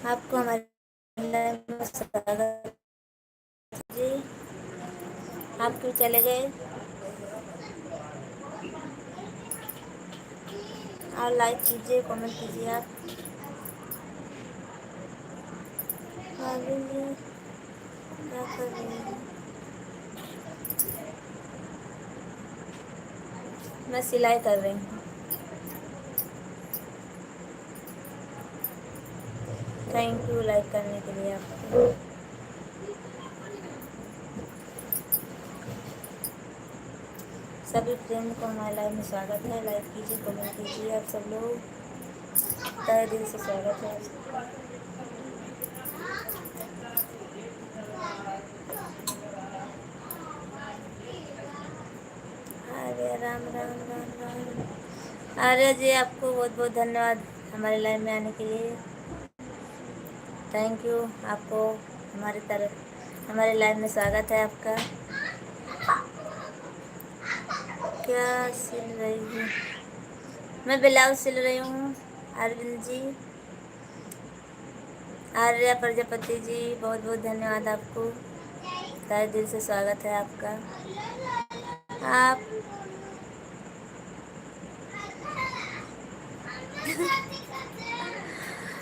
आपको हमारे लाइव में स्वागत जी। आप क्यों चले गए? और लाइक कीजिए, कमेंट कीजिए। आप भाभी जी क्या कर रही हैं? मैं सिलाई कर रही हूँ। थैंक यू लाइक करने के लिए आपको। सभी फ्रेंड को हमारे लाइव में स्वागत है। लाइक कीजिए, कमेंट कीजिए। आप सब लोग तहे दिल से स्वागत है आप सबका। अरे राम राम राम राम। अरे जी, आपको बहुत बहुत धन्यवाद हमारे लाइव में आने के लिए। थैंक यू आपको। हमारे लाइव में स्वागत है आपका। क्या सिल रही हूँ? मैं ब्लाउज सिल रही हूँ। अरविंद जी, आर्या प्रजापति जी, बहुत बहुत धन्यवाद आपको। तहे दिल से स्वागत है आपका। आप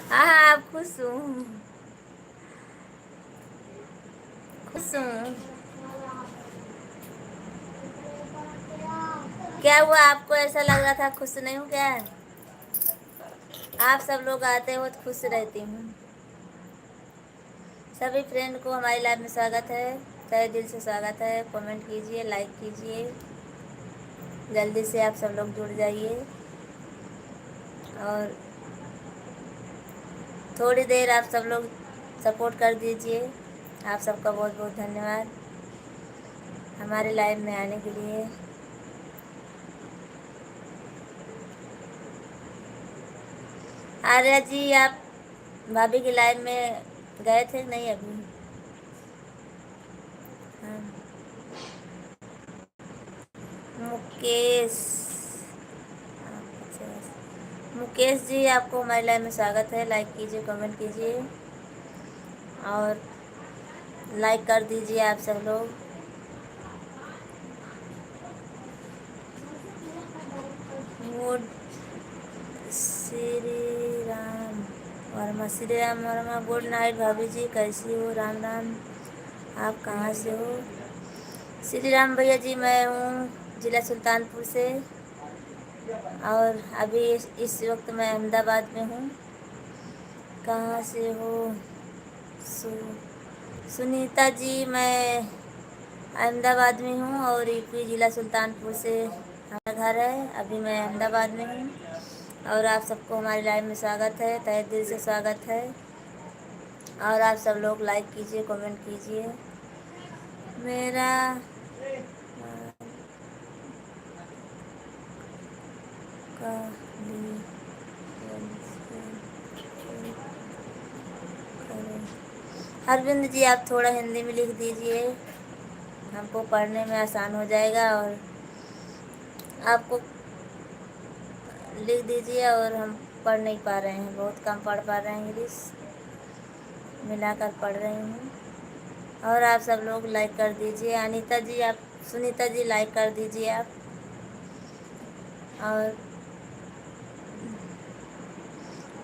हाँ हाँ, आप खुश हूँ, खुश हूँ। क्या हुआ, आपको ऐसा लग रहा था खुश नहीं हूँ क्या? आप सब लोग आते हो तो खुश रहती हूँ। सभी फ्रेंड को हमारी लाइव में स्वागत है। तहे दिल से स्वागत है। कमेंट कीजिए, लाइक कीजिए। जल्दी से आप सब लोग जुड़ जाइए और थोड़ी देर आप सब लोग सपोर्ट कर दीजिए। आप सबका बहुत बहुत धन्यवाद हमारे लाइव में आने के लिए। आर्या जी, आप भाभी की लाइव में गए थे नहीं अभी? हाँ। मुकेश, मुकेश जी, आपको हमारे लाइव में स्वागत है। लाइक कीजिए, कमेंट कीजिए और लाइक कर दीजिए आप सब लोग। Good Shri Ram Verma, Shri Ram Verma, good night भाभी जी, कैसी हो? राम राम। आप कहाँ से हो? श्री राम भैया जी, मैं हूँ जिला सुल्तानपुर से और अभी इस वक्त मैं अहमदाबाद में हूँ। कहाँ से हो? सु, सुनीता जी, मैं अहमदाबाद में हूँ और यूपी जिला सुल्तानपुर से हमारा घर है। अभी मैं अहमदाबाद में हूँ और आप सबको हमारे लाइव में स्वागत है। तहे दिल से स्वागत है और आप सब लोग लाइक कीजिए, कमेंट कीजिए। मेरा अरविंद जी, आप थोड़ा हिंदी में लिख दीजिए, हमको पढ़ने में आसान हो जाएगा। और आपको लिख दीजिए और हम पढ़ नहीं पा रहे हैं, बहुत कम पढ़ पा रहे हैं। इंग्लिश मिलाकर पढ़ रही हूँ और आप सब लोग लाइक कर दीजिए। अनीता जी, आप सुनीता जी लाइक कर दीजिए आप। और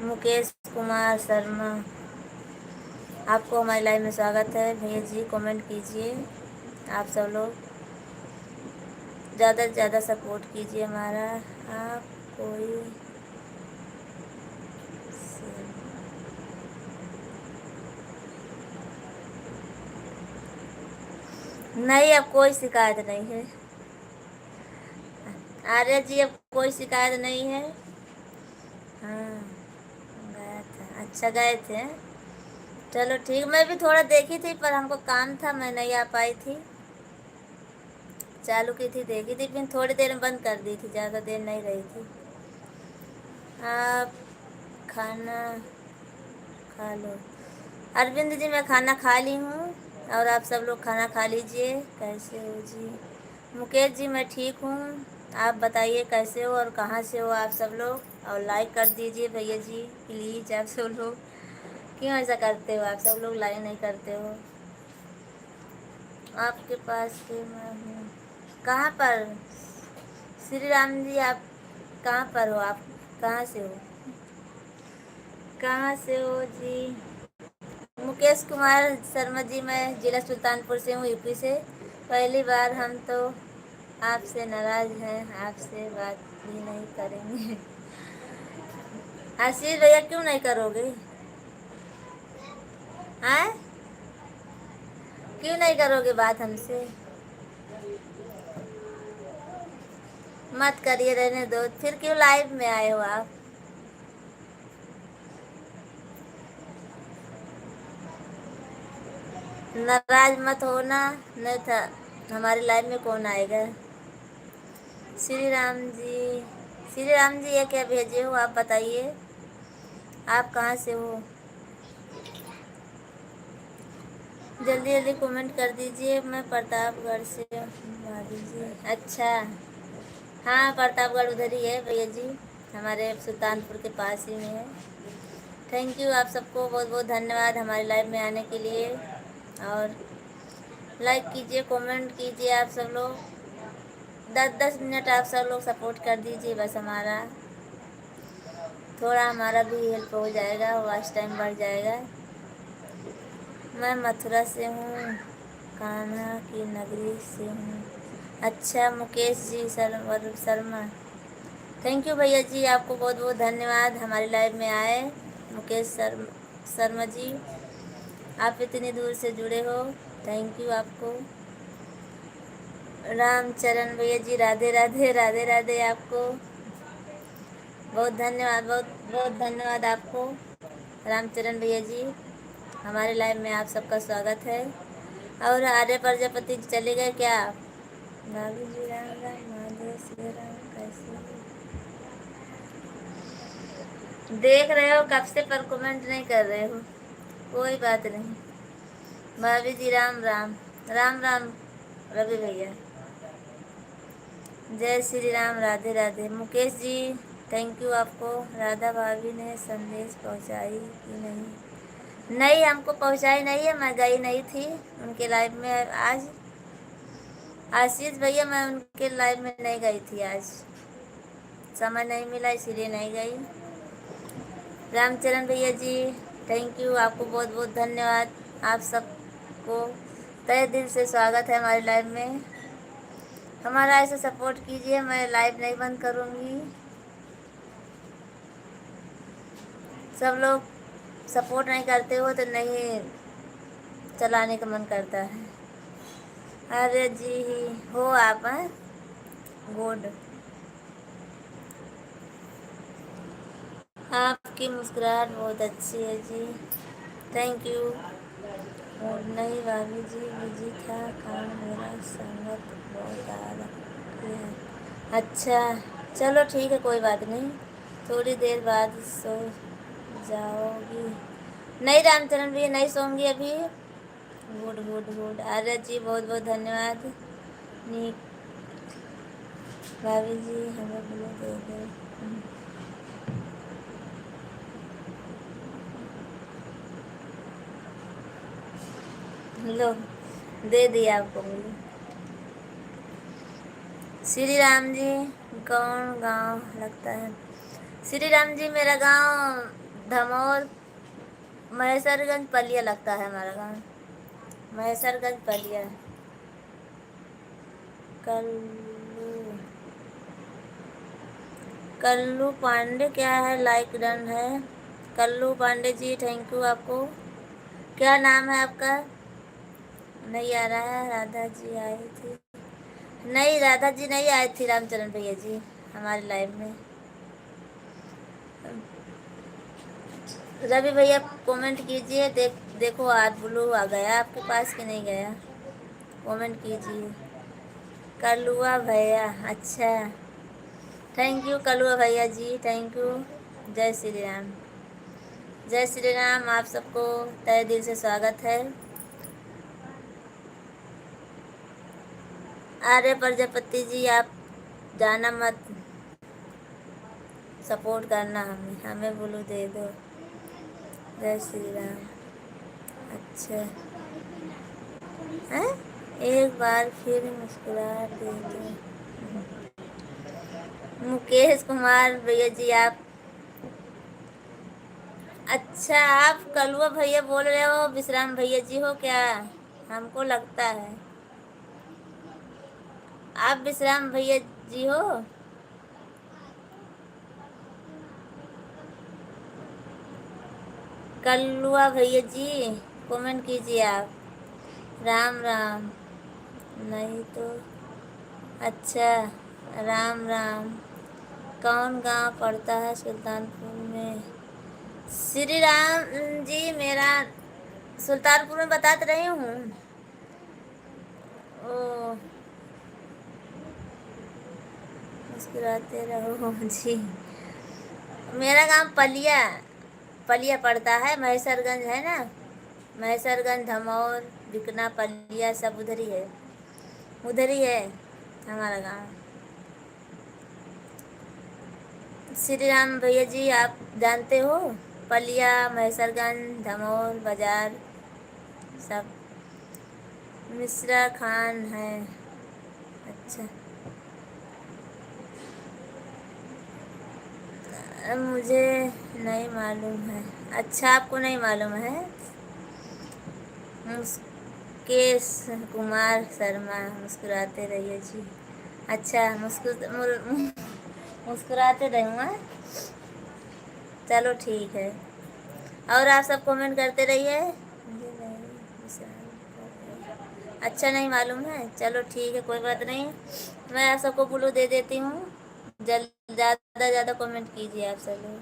मुकेश कुमार शर्मा, आपको हमारे लाइव में स्वागत है। भैया जी कमेंट कीजिए। आप सब लोग ज़्यादा से ज़्यादा सपोर्ट कीजिए हमारा। आप कोई नहीं, अब कोई शिकायत नहीं है। आर्य जी, अब कोई शिकायत नहीं है। हाँ, गया था, अच्छा गए थे। चलो ठीक, मैं भी थोड़ा देखी थी पर हमको काम था, मैं नहीं आ पाई थी। चालू की थी, देखी थी, फिर थोड़ी देर में बंद कर दी थी, ज़्यादा देर नहीं रही थी। आप खाना खा लो। अरविंद जी, मैं खाना खा ली हूँ और आप सब लोग खाना खा लीजिए। कैसे हो जी? मुकेश जी, मैं ठीक हूँ। आप बताइए कैसे हो और कहाँ से हो आप सब लोग? और लाइक कर दीजिए भैया जी प्लीज़, आप सब लोग क्यों ऐसा करते हो? आप सब लोग लाइक नहीं करते हो। आपके पास के मैं हूँ। कहाँ पर? श्री राम जी आप कहाँ पर हो? आप कहाँ से हो? कहाँ से हो जी? मुकेश कुमार शर्मा जी, मैं जिला सुल्तानपुर से हूँ, यूपी से। पहली बार हम तो आपसे नाराज हैं, आपसे बात भी नहीं करेंगे। आशीष भैया क्यों नहीं करोगे? हैं? क्यों नहीं करोगे बात हमसे? मत करिए, रहने दो। फिर क्यों लाइव में आए हो आप? नाराज मत होना, नहीं था हमारे लाइव में कौन आएगा। श्री राम जी, श्री राम जी ये क्या भेजे हो आप बताइए, आप कहाँ से हो? जल्दी जल्दी कमेंट कर दीजिए। मैं प्रतापगढ़ से भाभी जी। अच्छा, हाँ प्रतापगढ़ उधर ही है भैया जी, हमारे सुल्तानपुर के पास ही में है। थैंक यू, आप सबको बहुत बहुत धन्यवाद हमारे लाइव में आने के लिए। और लाइक कीजिए, कमेंट कीजिए, आप सब लोग 10-10 मिनट आप सब लोग सपोर्ट कर दीजिए, बस हमारा थोड़ा हमारा भी हेल्प हो जाएगा, वॉच टाइम बढ़ जाएगा। मैं मथुरा से हूँ, कान्हा की नगरी से हूँ। अच्छा मुकेश जी शर्मा, थैंक यू भैया जी, आपको बहुत बहुत धन्यवाद हमारे लाइव में आए। मुकेश शर्मा जी, आप इतनी दूर से जुड़े हो, थैंक यू आपको। रामचरण भैया जी, राधे राधे, राधे राधे आपको, बहुत धन्यवाद, बहुत बहुत धन्यवाद आपको रामचरण भैया जी। हमारे लाइव में आप सबका स्वागत है। और आर्य प्रजापति चले गए क्या? भाभी जी राम राम, महादेव श्री राम, कैसे देख रहे हो? कब से पर कमेंट नहीं कर रहे हो, कोई बात नहीं। भाभी जी राम राम, राम राम रवि भैया, जय श्री राम, राधे राधे। मुकेश जी थैंक यू आपको। राधा भाभी ने संदेश पहुंचाई कि नहीं? नहीं, हमको पहुंचाई नहीं है, मैं गई नहीं थी उनके लाइव में आज। आशीष भैया मैं उनके लाइव में नहीं गई थी आज, समय नहीं मिला इसीलिए नहीं गई। रामचरण भैया जी थैंक यू, आपको बहुत बहुत धन्यवाद। आप सबको तहे दिल से स्वागत है हमारे लाइव में। हमारा ऐसे सपोर्ट कीजिए, मैं लाइव नहीं बंद करूँगी। सब लोग सपोर्ट नहीं करते हो तो नहीं चलाने का मन करता है। अरे जी हो आप हैं, गुड। आपकी मुस्कुराहट बहुत अच्छी है जी, थैंक यू। और नहीं भाभी जी, बिजी था काम, मेरा संगत बहुत आ रही है। अच्छा चलो ठीक है, कोई बात नहीं, थोड़ी देर बाद सो जाओगी? नहीं रामचरण भी नहीं सोऊंगी अभी। गुड गुड गुड, अरे जी बहुत बहुत धन्यवाद। नी भाभी जी हमें ब्लू दे दो। लो दे दिया आपको ब्लू। श्री राम जी कौन गांव लगता है? श्री राम जी मेरा गांव धमोर महेशरगंज पलिया लगता है, हमारा गांव महेशरगंज पलिया। कल्लू कल्लू पांडे क्या है? लाइक डन है। कल्लू पांडे जी थैंक यू आपको। क्या नाम है आपका? नहीं आ रहा है। राधा जी आई थी? नहीं राधा जी नहीं आई थी रामचरण भैया जी हमारे लाइव में। रवि भैया कमेंट कीजिए, देखो आज ब्लू आ गया आपके पास कि नहीं गया, कमेंट कीजिए। कलुआ भैया, अच्छा थैंक यू कलुआ भैया जी, थैंक यू। जय श्री राम, जय श्री राम, आप सबको तहे दिल से स्वागत है। आर्य प्रजापति जी आप जाना मत, सपोर्ट करना, हमें हमें ब्लू दे दो। जय श्री राम। अच्छा है, एक बार फिर मुस्कुरा दे दो। मुकेश कुमार भैया जी आप, अच्छा आप कलुआ भैया बोल रहे हो, विश्राम भैया जी हो क्या? हमको लगता है आप विश्राम भैया जी हो। कलुआ भैया जी कमेंट कीजिए आप। राम राम। नहीं तो अच्छा, राम राम। कौन गांव पड़ता है सुल्तानपुर में? श्री राम जी मेरा सुल्तानपुर में बता तो रही हूँ। ओ, मुस्कुराते रहो जी। मेरा गांव पलिया, पलिया पड़ता है, महेशरगंज है ना, महेशरगंज, धमौर, बिकना, पलिया सब उधर ही है, उधर ही है हमारा गांव। श्री राम भैया जी आप जानते हो, पलिया, महेशरगंज, धमौर बाजार सब। मिश्रा खान है। अच्छा मुझे नहीं मालूम है। अच्छा आपको नहीं मालूम है। मुकेश कुमार शर्मा, मुस्कुराते रहिए जी। अच्छा मुस्कुराते रहूँगा। चलो ठीक है, और आप सब कमेंट करते रहिए। मुझे नहीं, अच्छा नहीं मालूम है, चलो ठीक है कोई बात नहीं, मैं आप सबको ब्लू दे देती हूँ। जल्द ज़्यादा ज़्यादा कमेंट कीजिए आप सब लोग।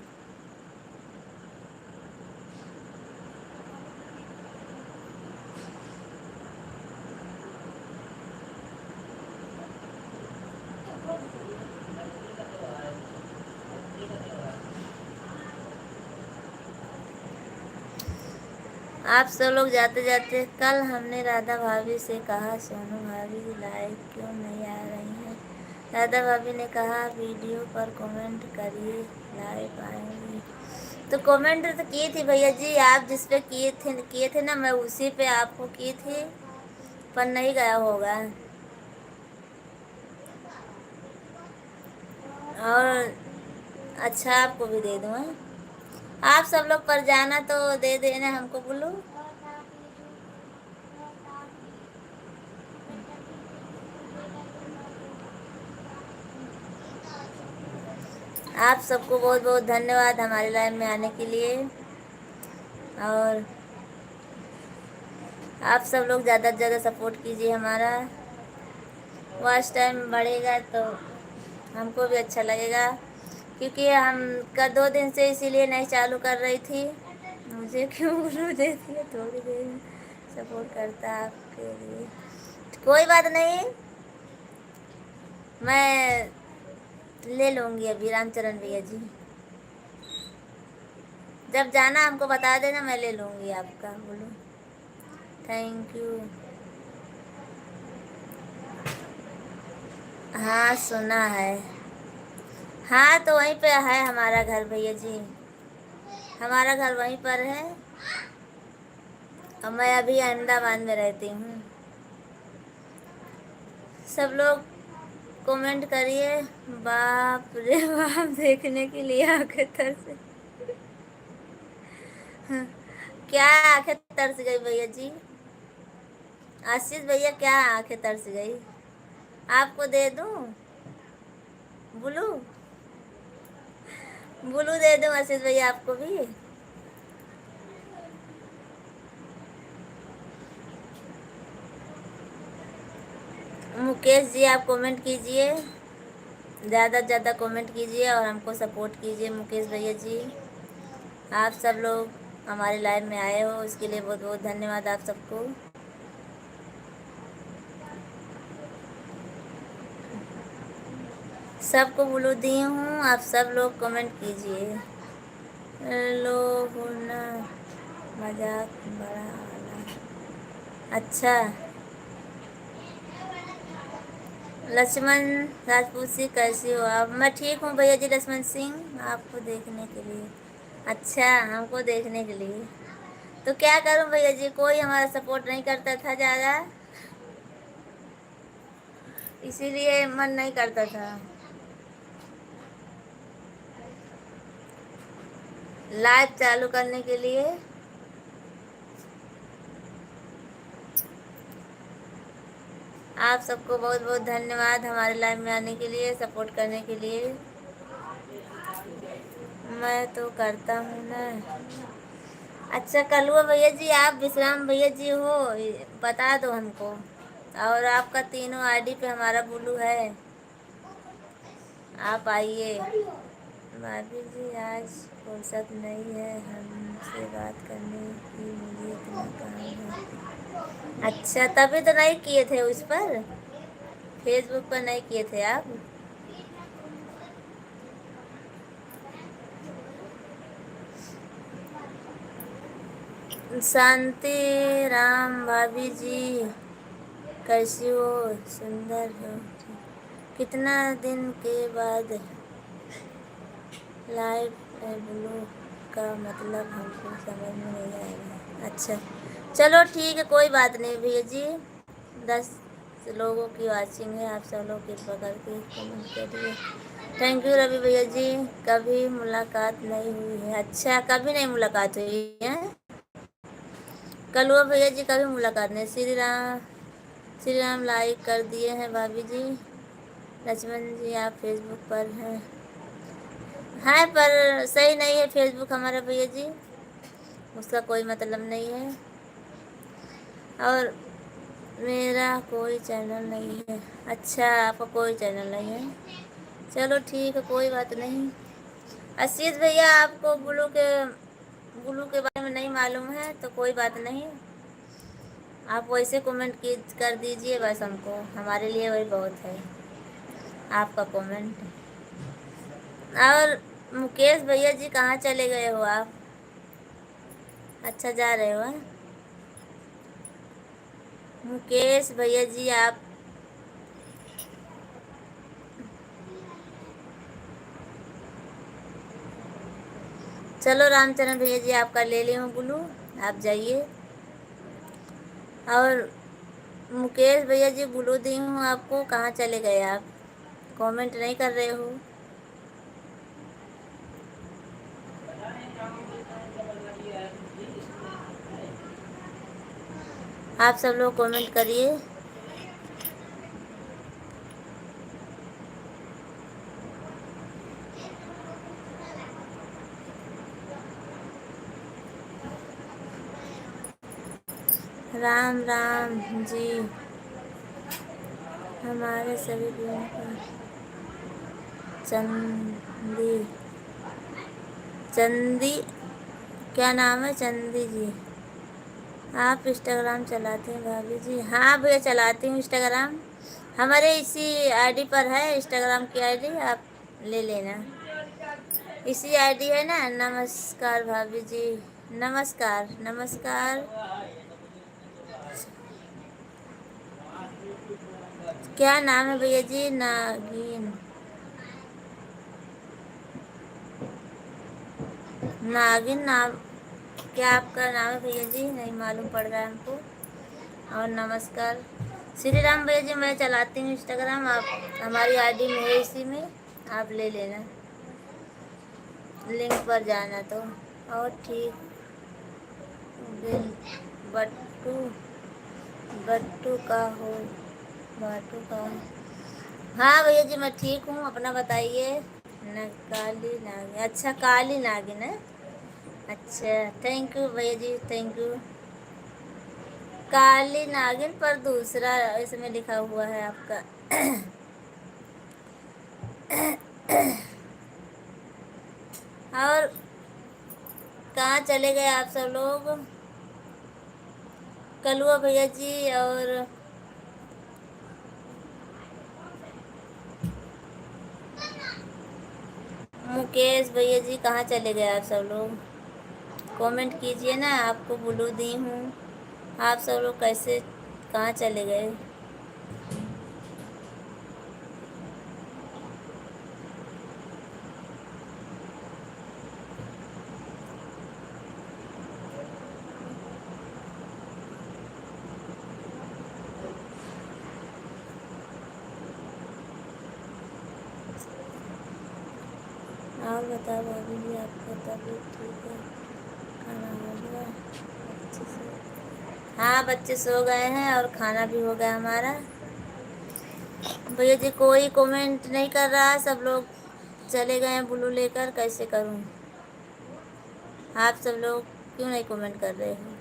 आप सब लोग जाते जाते, कल हमने राधा भाभी से कहा सोनू भाभी लाइव क्यों नहीं आ रही हैं? राधा भाभी ने कहा वीडियो पर कमेंट करिए लाइव आएंगी। तो कमेंट तो की थी भैया जी, आप जिस पे किए थे ना, मैं उसी पे आपको की थी, पर नहीं गया होगा। और अच्छा आपको भी दे दूँ? आप सब लोग पर जाना तो दे देना हमको बोलो। आप सबको बहुत बहुत धन्यवाद हमारे लाइव में आने के लिए, और आप सब लोग ज़्यादा से ज़्यादा सपोर्ट कीजिए हमारा। वॉच टाइम बढ़ेगा तो हमको भी अच्छा लगेगा, क्योंकि हम का 2 दिन से इसीलिए नहीं चालू कर रही थी। मुझे क्यों गुरु देती है, थोड़ी देर में सपोर्ट करता है आपके लिए। कोई बात नहीं, मैं ले लूँगी अभी रामचरण भैया जी। जब जाना हमको बता देना, मैं ले लूँगी आपका। बोलो थैंक यू। हाँ सुना है। हाँ तो वहीं पे है हमारा घर भैया जी, हमारा घर वहीं पर है, और मैं अभी अहमदाबाद में रहती हूँ। सब लोग कमेंट करिए। बाप रे बाप, देखने के लिए आंखें तरस, क्या आंखें तरस गई भैया जी? आशीष भैया क्या आंखें तरस गई? आपको दे दूँ ब्लू? ब्लू दे दूँ आशीष भैया आपको भी? मुकेश जी आप कमेंट कीजिए, ज़्यादा से ज़्यादा कमेंट कीजिए और हमको सपोर्ट कीजिए। मुकेश भैया जी आप सब लोग हमारे लाइव में आए हो, उसके लिए बहुत बहुत धन्यवाद आप सबको। सबको ब्लू दी हूँ, आप सब लोग कमेंट कीजिए। लोग ना मजाक बड़ा वाला। अच्छा लक्ष्मण राजपूत सिंह कैसी हो आप? मैं ठीक हूँ भैया जी लक्ष्मण सिंह, आपको देखने के लिए। अच्छा, हमको देखने के लिए। तो क्या करूं भैया जी, कोई हमारा सपोर्ट नहीं करता था ज़्यादा, इसीलिए मन नहीं करता था लाइव चालू करने के लिए। आप सबको बहुत बहुत धन्यवाद हमारे लाइव में आने के लिए, सपोर्ट करने के लिए। मैं तो करता हूँ ना। अच्छा कलुआ भैया जी, आप विश्राम भैया जी हो, बता दो हमको। और आपका तीनों आईडी पे हमारा बुलू है, आप आइए। भाभी जी आज फुर्सत नहीं है हमसे बात करने की, मुझे इतना काम है। अच्छा, तभी तो नहीं किए थे उस पर, फेसबुक पर नहीं किए थे आप। शांति राम भाभी जी, कैसी हो, सुंदर हो। कितना दिन के बाद लाइव है, ब्लू का मतलब हमको समझ में नहीं आएगा। अच्छा चलो ठीक है, कोई बात नहीं भैया जी। 10 लोगों की वॉचिंग है, आप सब लोग कृपा करके कमेंट करिए। थैंक यू रवि भैया जी। कभी मुलाकात नहीं हुई है। अच्छा, कभी नहीं मुलाकात हुई है। कलुआ भैया जी कभी मुलाकात नहीं। श्री राम लाइक कर दिए हैं भाभी जी। लक्ष्मण जी आप फेसबुक पर हैं। है पर सही नहीं है फेसबुक हमारा भैया जी, उसका कोई मतलब नहीं है। और मेरा कोई चैनल नहीं है। अच्छा, आपका कोई चैनल नहीं है, चलो ठीक है, कोई बात नहीं। आशीष भैया आपको ब्लू के बारे में नहीं मालूम है तो कोई बात नहीं, आप वैसे कमेंट की कर दीजिए बस, हमको हमारे लिए वही बहुत है आपका कमेंट। और मुकेश भैया जी कहाँ चले गए हो आप? अच्छा जा रहे हो हाँ? मुकेश भैया जी आप, चलो रामचरण भैया जी आपका ले ली हूँ ब्लू, आप जाइए। और मुकेश भैया जी ब्लू दी हूँ आपको, कहाँ चले गए आप? कमेंट नहीं कर रहे हो। आप सब लोग कमेंट करिए। राम राम जी, हमारे सभी लोगों को चंदी चंदी क्या नाम है चंदी जी? आप इंस्टाग्राम चलाते हैं भाभी जी? हाँ भैया चलाती हूँ इंस्टाग्राम, हमारे इसी आईडी पर है इंस्टाग्राम की आईडी, आप ले लेना। इसी आईडी है ना। नमस्कार भाभी जी, नमस्कार नमस्कार। क्या नाम है भैया जी? नागिन, नागिन नाम क्या आपका नाम है भैया जी? नहीं मालूम पड़ रहा है हमको। और नमस्कार श्री राम भैया जी, मैं चलाती हूँ इंस्टाग्राम, आप हमारी आईडी में है, इसी में आप ले लेना, लिंक पर जाना तो। और ठीक बिल बट्टू बट्टू का हो, बाटू का। हाँ भैया जी मैं ठीक हूँ, अपना बताइए। न काली नागिन, अच्छा काली नागिन है। अच्छा थैंक यू भैया जी, थैंक यू। काली नागिन पर दूसरा इसमें लिखा हुआ है आपका। और कहाँ चले गए आप सब लोग? कलुआ भैया जी और मुकेश भैया जी कहाँ चले गए आप सब लोग? कमेंट कीजिए ना, आपको ब्लू दी हूँ, आप सब लोग कैसे कहाँ चले गए? और बताओ भाभी जी, आपका तबीयत ठीक है? खाना हो गया अच्छे से? हाँ, बच्चे सो गए हैं और खाना भी हो गया हमारा। भैया जी कोई कमेंट नहीं कर रहा, सब लोग चले गए हैं ब्लू लेकर, कैसे करूं? आप सब लोग क्यों नहीं कमेंट कर रहे हो?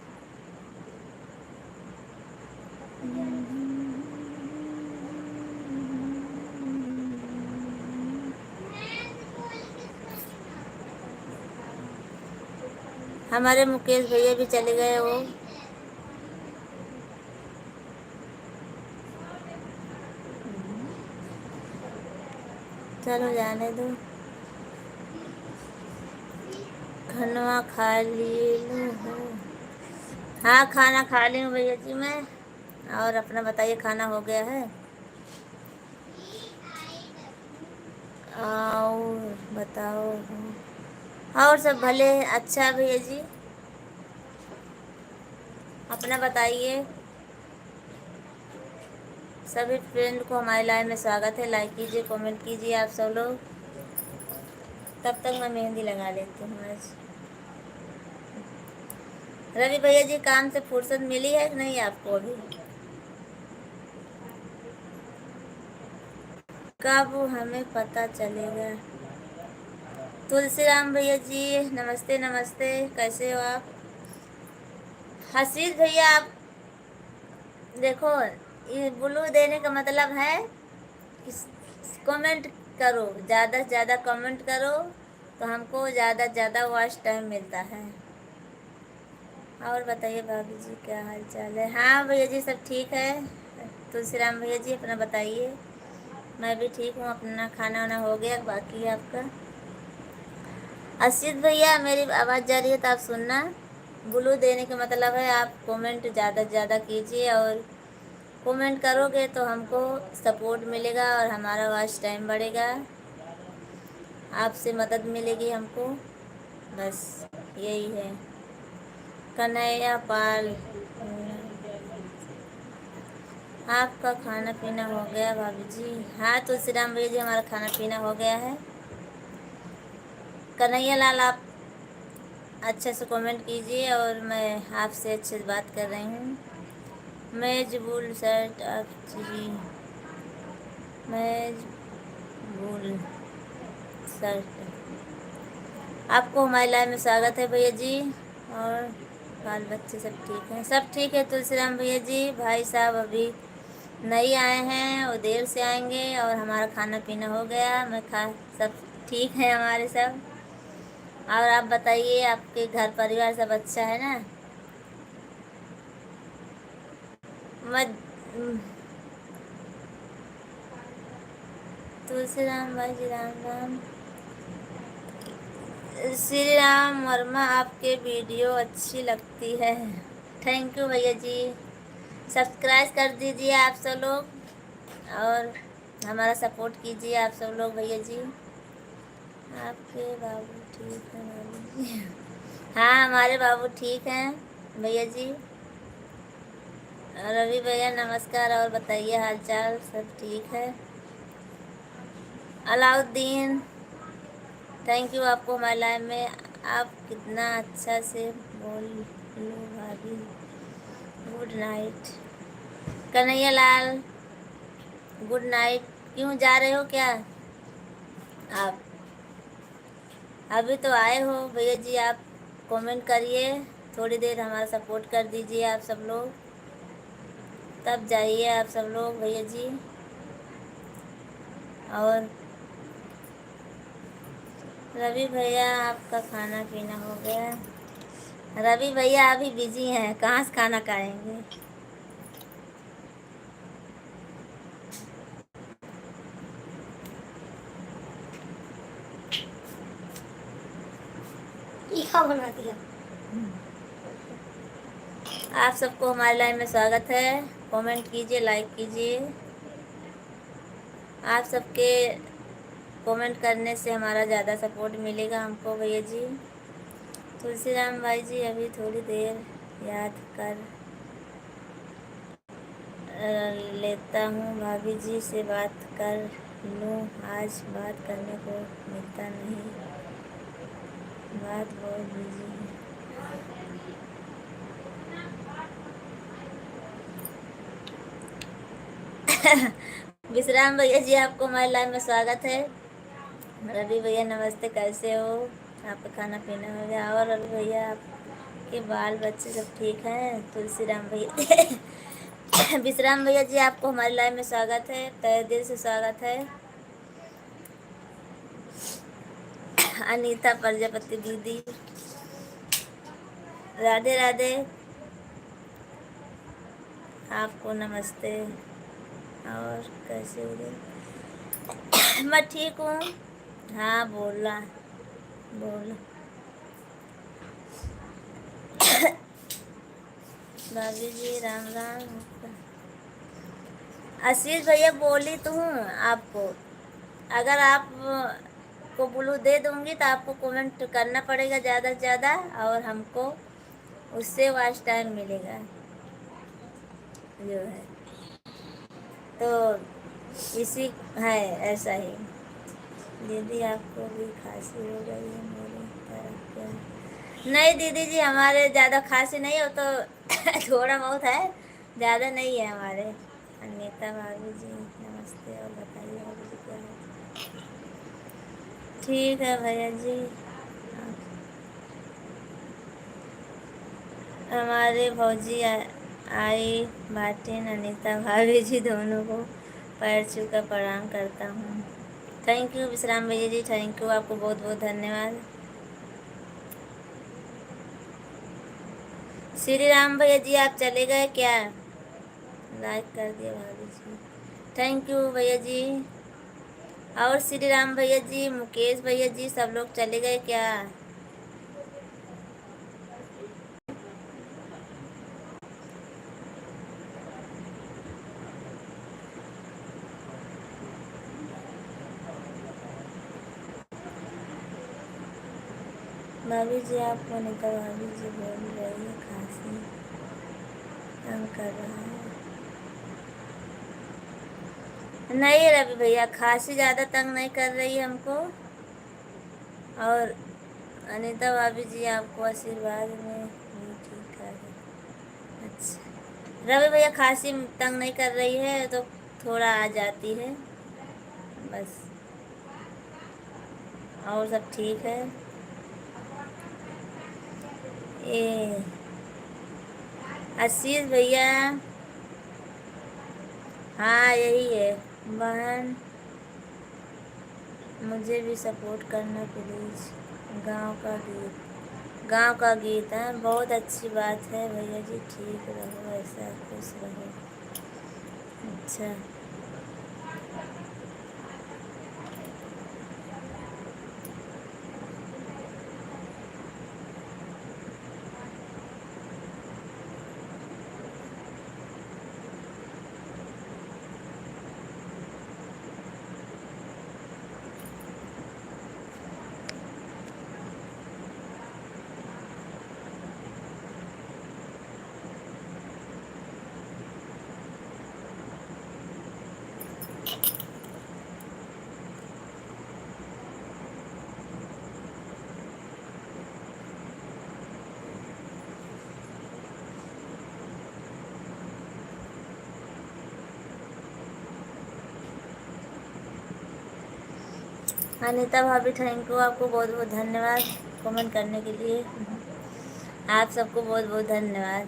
हमारे मुकेश भैया भी चले गए वो। चलो जाने दो। खाना खा ली हो? हाँ, खाना खा ली हूँ भैया जी मैं। और अपना बताइए, खाना हो गया है? और बताओ। और सब भले अच्छा भैया जी, अपना बताइए। सभी फ्रेंड को हमारे लाइव में स्वागत है। लाइक कीजिए, कमेंट कीजिए आप सब लोग। तब तक मैं मेहंदी लगा लेती हूँ आज। रवि भैया जी, काम से फुर्सत मिली है कि नहीं आपको अभी? कब हमें पता चलेगा? तुलसीराम भैया जी नमस्ते नमस्ते, कैसे हो आप? हसीज भैया आप देखो, ये ब्लू देने का मतलब है कि कमेंट करो, ज़्यादा से ज़्यादा कमेंट करो तो हमको ज़्यादा से ज़्यादा वॉच टाइम मिलता है। और बताइए भाभी जी, क्या हाल चाल है? हाँ भैया जी, सब ठीक है। तुलसीराम भैया जी अपना बताइए। मैं भी ठीक हूँ, अपना खाना वाना हो गया, बाकी है आपका? असित भैया मेरी आवाज़ जा रही है तो आप सुनना। ब्लू देने का मतलब है आप कमेंट ज़्यादा से ज़्यादा कीजिए, और कमेंट करोगे तो हमको सपोर्ट मिलेगा और हमारा वॉच टाइम बढ़ेगा, आपसे मदद मिलेगी हमको, बस यही है। कन्हैया पाल, आपका खाना पीना हो गया भाभी जी? हाँ तुलसीराम भैया जी, हमारा खाना पीना हो गया है। कन्हैया लाल आप अच्छे से कमेंट कीजिए, और मैं आपसे अच्छे से बात कर रही हूँ। मेजबुल शर्ट आप जी, मेजबुल शर्ट, आपको हमारे लाइव में स्वागत है भैया जी। और बाल बच्चे सब ठीक हैं? सब ठीक है तुलसीराम भैया जी। भाई साहब अभी नहीं आए हैं, वो देर से आएंगे, और हमारा खाना पीना हो गया, मैं खा सब ठीक है हमारे सब। और आप बताइए, आपके घर परिवार सब अच्छा है ना? मत तुलसीराम भाई जी राम राम। श्री राम वर्मा, आपके वीडियो अच्छी लगती है। थैंक यू भैया जी। सब्सक्राइब कर दीजिए आप सब लोग, और हमारा सपोर्ट कीजिए आप सब लोग भैया जी। आपके बाबू ठीक है भाभी जी? हाँ हमारे बाबू ठीक हैं भैया जी। रवि भैया नमस्कार, और बताइए हाल चाल, सब ठीक है? अलाउद्दीन, थैंक यू आपको हमारे लाइव में। आप कितना अच्छा से बोल लो भाभी। Good night. Kanhaiya Lal, good night. क्यों जा रहे हो क्या आप? अभी तो आए हो भैया जी, आप कमेंट करिए, थोड़ी देर हमारा सपोर्ट कर दीजिए आप सब लोग, तब जाइए आप सब लोग भैया जी। और रवि भैया आपका खाना पीना हो गया? रवि भैया अभी बिजी हैं, कहाँ से खाना खाएंगे? क्या बना दिया? आप सबको हमारे लाइन में स्वागत है। कमेंट कीजिए, लाइक कीजिए। आप सबके कमेंट करने से हमारा ज़्यादा सपोर्ट मिलेगा हमको भैया जी। तुलसीराम भाई जी, अभी थोड़ी देर याद कर लेता हूँ, भाभी जी से बात कर लूँ, आज बात करने को मिलता नहीं। बात बहुत बिजी है। विश्राम भैया जी, आपको हमारे लाइव में स्वागत है। रवि भैया नमस्ते, कैसे हो? आपका खाना पीना हो गया? और रवि भैया, आपके बाल बच्चे सब ठीक हैं? तुलसीराम भैया विश्राम भैया जी, आपको हमारे लाइव में स्वागत है, तहे दिल से स्वागत है। अनीता प्रजापति दीदी, राधे राधे, आपको नमस्ते। और कैसे हो? मैं ठीक हूँ। हाँ, बोला बोल। भाभी जी राम राम। आशीष भैया, बोली तो हूँ आपको, अगर आप को ब्लू दे दूंगी तो आपको कमेंट करना पड़ेगा ज़्यादा से ज़्यादा, और हमको उससे वॉच टाइम मिलेगा जो है। तो इसी है, ऐसा ही। दीदी, आपको भी खांसी हो गई है मेरी तरफ क्या? नहीं दीदी जी, हमारे ज़्यादा खांसी नहीं हो तो थोड़ा बहुत है, ज़्यादा नहीं है हमारे। अनीता भाभी जी नमस्ते, और बताइए भाभी जी क्या है? ठीक है भैया जी। हमारे भौजी आई भाटिन अनीता भाभी जी दोनों को पैर छू कर प्रणाम करता हूँ। थैंक यू विश्राम भैया जी, थैंक यू, आपको बहुत बहुत धन्यवाद। श्री राम भैया जी, आप चले गए क्या? लाइक कर दिया भाभी जी, थैंक यू भैया जी। और श्री राम भैया जी, मुकेश भैया जी, सब लोग चले गए क्या? भाभी जी, आपको अनीता भाभी जी बोल रही है खांसी तंग कर रहा है। नहीं रवि भैया, खांसी ज़्यादा तंग नहीं कर रही है हमको। और अनीता भाभी जी, आपको आशीर्वाद में भी ठीक है। अच्छा, रवि भैया खांसी तंग नहीं कर रही है तो थोड़ा आ जाती है बस, और सब ठीक है। ये आशीष भैया, हाँ यही है। बहन, मुझे भी सपोर्ट करना प्लीज़। गांव का गीत, गांव का गीत है, बहुत अच्छी बात है भैया जी, ठीक रहो ऐसा, खुश रहो। अच्छा, अनीता भाभी, थैंक यू, आपको बहुत बहुत धन्यवाद कमेंट करने के लिए। आप सबको बहुत बहुत धन्यवाद।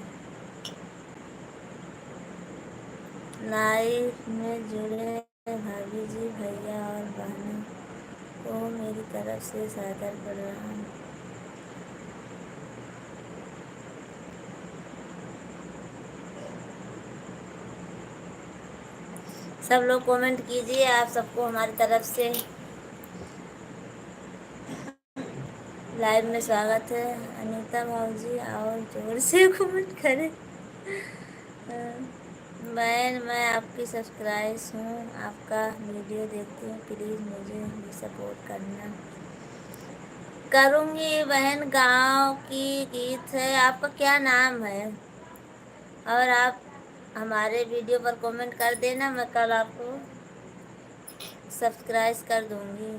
लाइफ में जुड़े भाभी जी, भैया और बहनों को मेरी तरफ से सादर प्रणाम। सब लोग कमेंट कीजिए, आप सबको हमारी तरफ से लाइव में स्वागत है। अनीता भाजी, और जोर से कमेंट करें। बहन, मैं आपकी सब्सक्राइब हूँ, आपका वीडियो देखती हूँ, प्लीज़ मुझे भी सपोर्ट करना। करूँगी बहन, गांव की गीत है। आपका क्या नाम है? और आप हमारे वीडियो पर कमेंट कर देना, मैं कल आपको सब्सक्राइब कर दूँगी।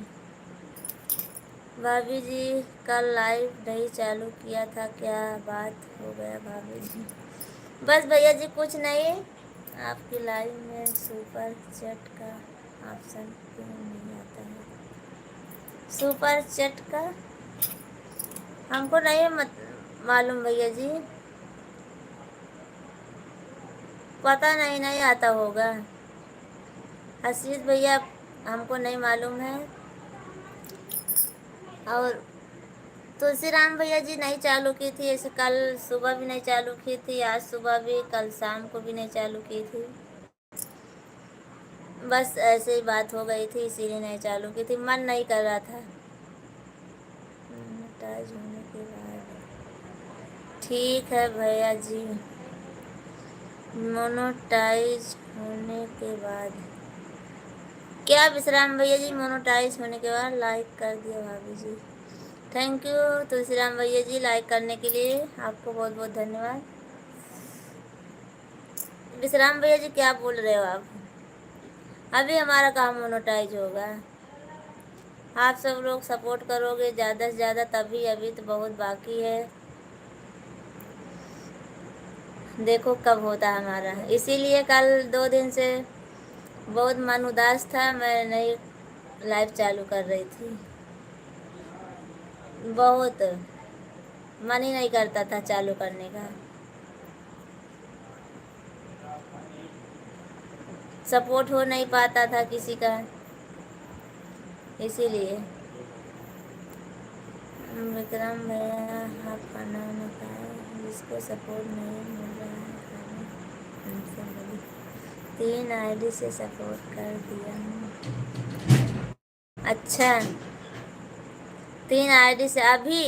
भाभी जी कल लाइव नहीं चालू किया था, क्या बात हो गया भाभी जी? बस भैया जी कुछ नहीं, आपकी लाइव में सुपर चैट का ऑप्शन क्यों नहीं आता है? सुपर चैट का हमको नहीं मालूम भैया जी, पता नहीं, नहीं आता होगा। आशीष भैया हमको नहीं मालूम है। और तुलसीराम भैया जी नहीं चालू की थी ऐसे, कल सुबह भी नहीं चालू की थी, आज सुबह भी, कल शाम को भी नहीं चालू की थी। बस ऐसे ही बात हो गई थी इसीलिए नहीं चालू की थी, मन नहीं कर रहा था। मोनेटाइज होने के बाद ठीक है भैया जी, मोनेटाइज होने के बाद क्या विश्राम भैया जी, मोनेटाइज होने के बाद लाइक कर दिया भाभी जी। थैंक यू तुलसीराम भैया जी, लाइक करने के लिए आपको बहुत बहुत धन्यवाद। विश्राम भैया जी क्या बोल रहे हो आप? अभी हमारा काम मोनेटाइज होगा, आप सब लोग सपोर्ट करोगे ज़्यादा से ज़्यादा तभी, अभी तो बहुत बाकी है, देखो कब होता है हमारा। इसीलिए कल 2 दिन से बहुत मन उदास था, मैं नहीं लाइव चालू कर रही थी, बहुत मन ही नहीं करता था चालू करने का, सपोर्ट हो नहीं पाता था किसी का, इसीलिए। विक्रम भैया आप खाना वाना खाए, जिसको सपोर्ट नहीं मिल रहा है खाना हमसे मिली, 3 आईडी से सपोर्ट कर दिया हूँ। अच्छा 3 आईडी से अभी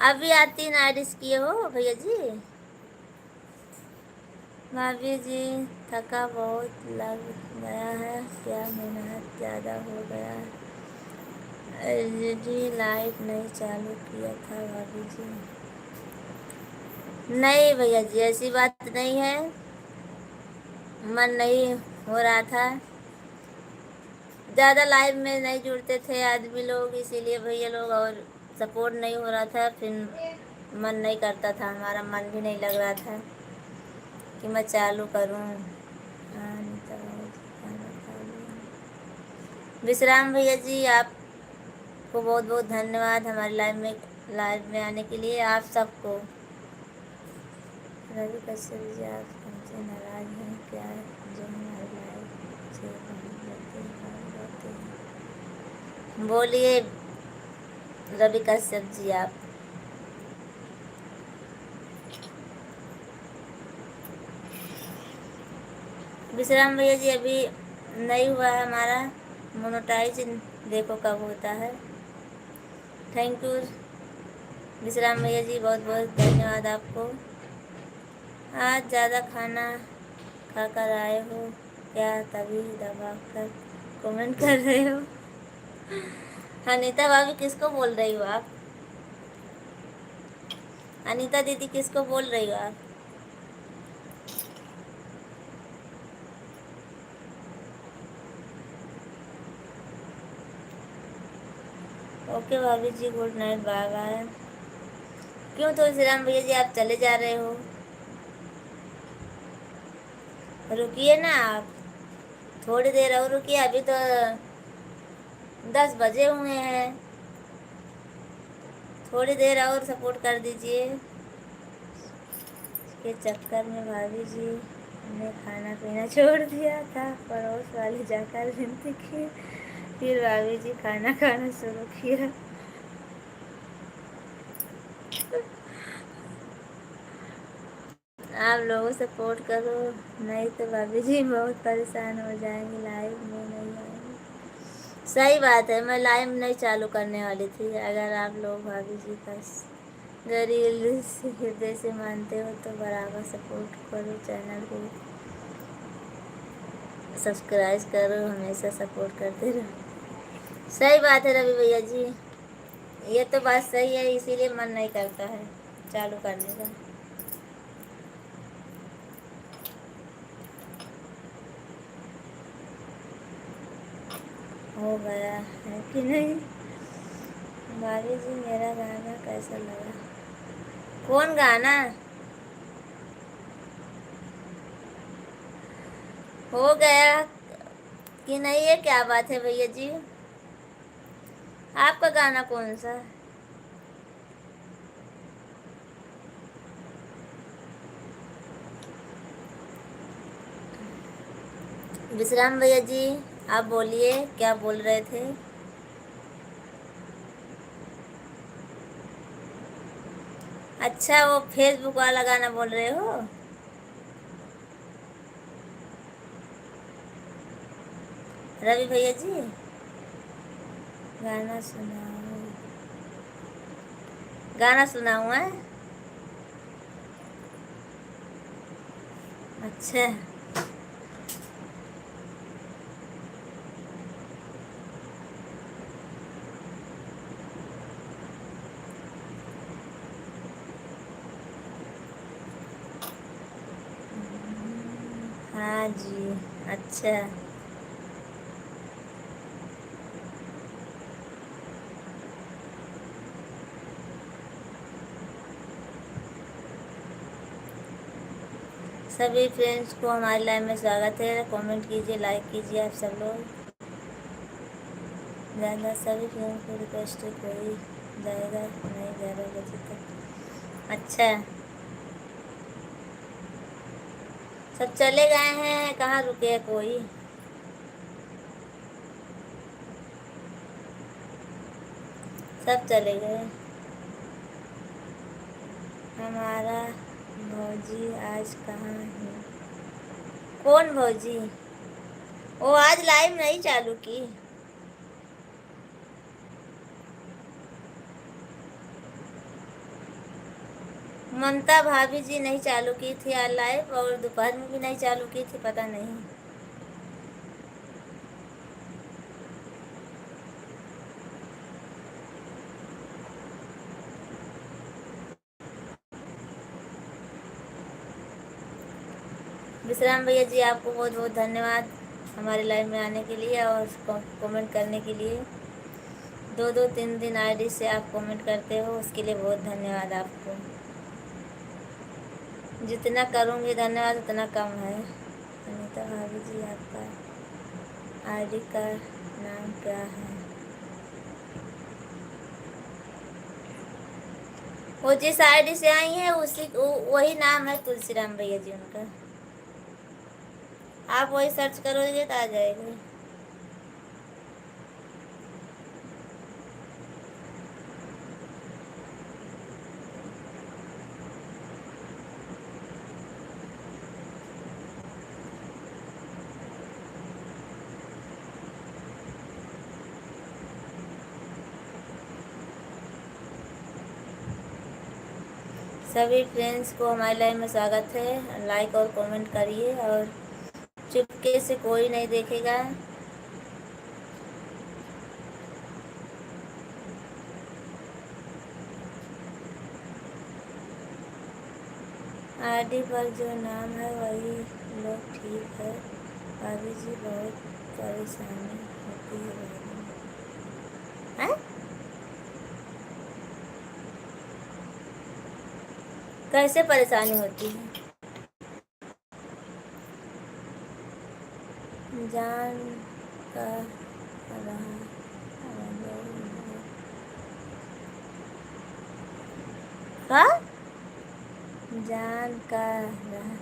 अभी आज 3 आईडी किए हो भैया जी? भाभी जी थका बहुत लग गया है, क्या मेहनत ज़्यादा हो गया जी, लाइट नहीं चालू किया था भाभी जी। नहीं भैया जी ऐसी बात नहीं है, मन नहीं हो रहा था, ज़्यादा लाइव में नहीं जुड़ते थे आदमी लोग, इसीलिए भैया लोग, और सपोर्ट नहीं हो रहा था, फिर मन नहीं करता था, हमारा मन भी नहीं लग रहा था कि मैं चालू करूं। हाँ नीता खाना खा लिया। विश्राम भैया जी आपको बहुत बहुत धन्यवाद हमारे लाइव में आने के लिए, आप सबको। रवि कश्यप जी आप हमसे नाराज हैं क्या, जो हमारे लाइव से जाते हैं? बोलिए रवि कश्यप जी आप। विश्राम भैया जी अभी नहीं हुआ है हमारा मोनेटाइज, देखो कब होता है। थैंक यू विश्राम भैया जी, बहुत बहुत धन्यवाद आपको। आज ज़्यादा खाना खाकर आए हो क्या, तभी दबा कर कमेंट कर रहे हो? अनीता भाभी किसको बोल रही हो आप? अनीता दीदी किसको बोल रही हो आप? ओके भाभी जी, गुड नाइट, बाय बाय। क्यों तुलसीराम भैया जी आप चले जा रहे हो? रुकिए ना आप, थोड़ी देर और रुकिए, अभी तो 10 बजे हुए हैं, थोड़ी देर और सपोर्ट कर दीजिए। के चक्कर में भाभी जी ने खाना पीना छोड़ दिया था, पड़ोस वाले जाकर विनती की, फिर भाभी जी खाना खाना शुरू किया। आप लोगों सपोर्ट करो, नहीं तो भाभी जी बहुत परेशान हो जाएंगी, लाइव में नहीं आएंगी। सही बात है, मैं लाइव नहीं चालू करने वाली थी, अगर आप लोग भाभी जी का दिल से हृदय से मानते हो तो बराबर सपोर्ट करो, चैनल को सब्सक्राइब करो, हमेशा सपोर्ट करते रहो। सही बात है रवि भैया जी, ये तो बात सही है, इसीलिए मन नहीं करता है चालू करने का। हो गया है कि नहीं? भाभी जी मेरा गाना कैसा लगा? कौन गाना? हो गया कि नहीं, है क्या बात है भैया जी? आपका गाना कौन सा? विश्राम भैया जी, आप बोलिए, क्या बोल रहे थे? अच्छा, वो फेसबुक वाला गाना बोल रहे हो? रवि भैया जी, गाना सुनाओ। गाना सुनाऊँ है? अच्छा। हाँ जी। अच्छा। सभी फ्रेंड्स को हमारे लाइव में स्वागत है। कमेंट कीजिए, लाइक कीजिए आप सब लोग। ज़्यादा सभी फ्रेंड्स को रिक्वेस्ट है, कोई जाएगा नहीं 11 बजे तक। अच्छा, सब चले गए हैं, कहाँ रुके है कोई? सब चले गए। हमारा भौजी आज कहाँ है? कौन भौजी? वो आज लाइव नहीं चालू की। ममता भाभी जी नहीं चालू की थी आज लाइव, और दोपहर में भी नहीं चालू की थी, पता नहीं। विश्राम भैया जी, आपको बहुत बहुत धन्यवाद हमारे लाइव में आने के लिए और कमेंट करने के लिए। 2-2 3 दिन आईडी से आप कमेंट करते हो, उसके लिए बहुत धन्यवाद आपको। जितना करूँगी धन्यवाद उतना कम है। अनीता भाभी जी, आपका आईडी का नाम क्या है? वो जिस आईडी से आई है उसी वही नाम है, तुलसीराम भैया जी उनका। आप वही सर्च करोगे तो आ जाएगा। सभी फ्रेंड्स को हमारे लाइव में स्वागत है। लाइक और कमेंट करिए, और चुपके से कोई नहीं देखेगा। आईडी पर जो नाम है वही लोग, ठीक है भाभी जी, बहुत परेशानी होती है हैं? कैसे परेशानी होती है? जान का रहा का जान का रहा।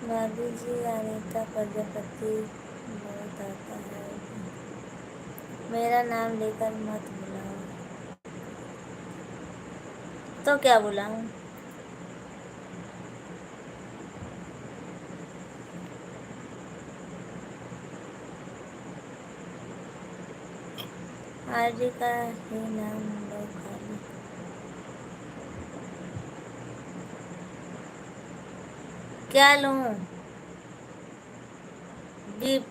भाभी जी, अनीता प्रजापति बहुत आता है, मेरा नाम लेकर मत बुलाओ। तो क्या बुलाऊं? आईडी का ही नाम लो खाली। क्या लूं? बीप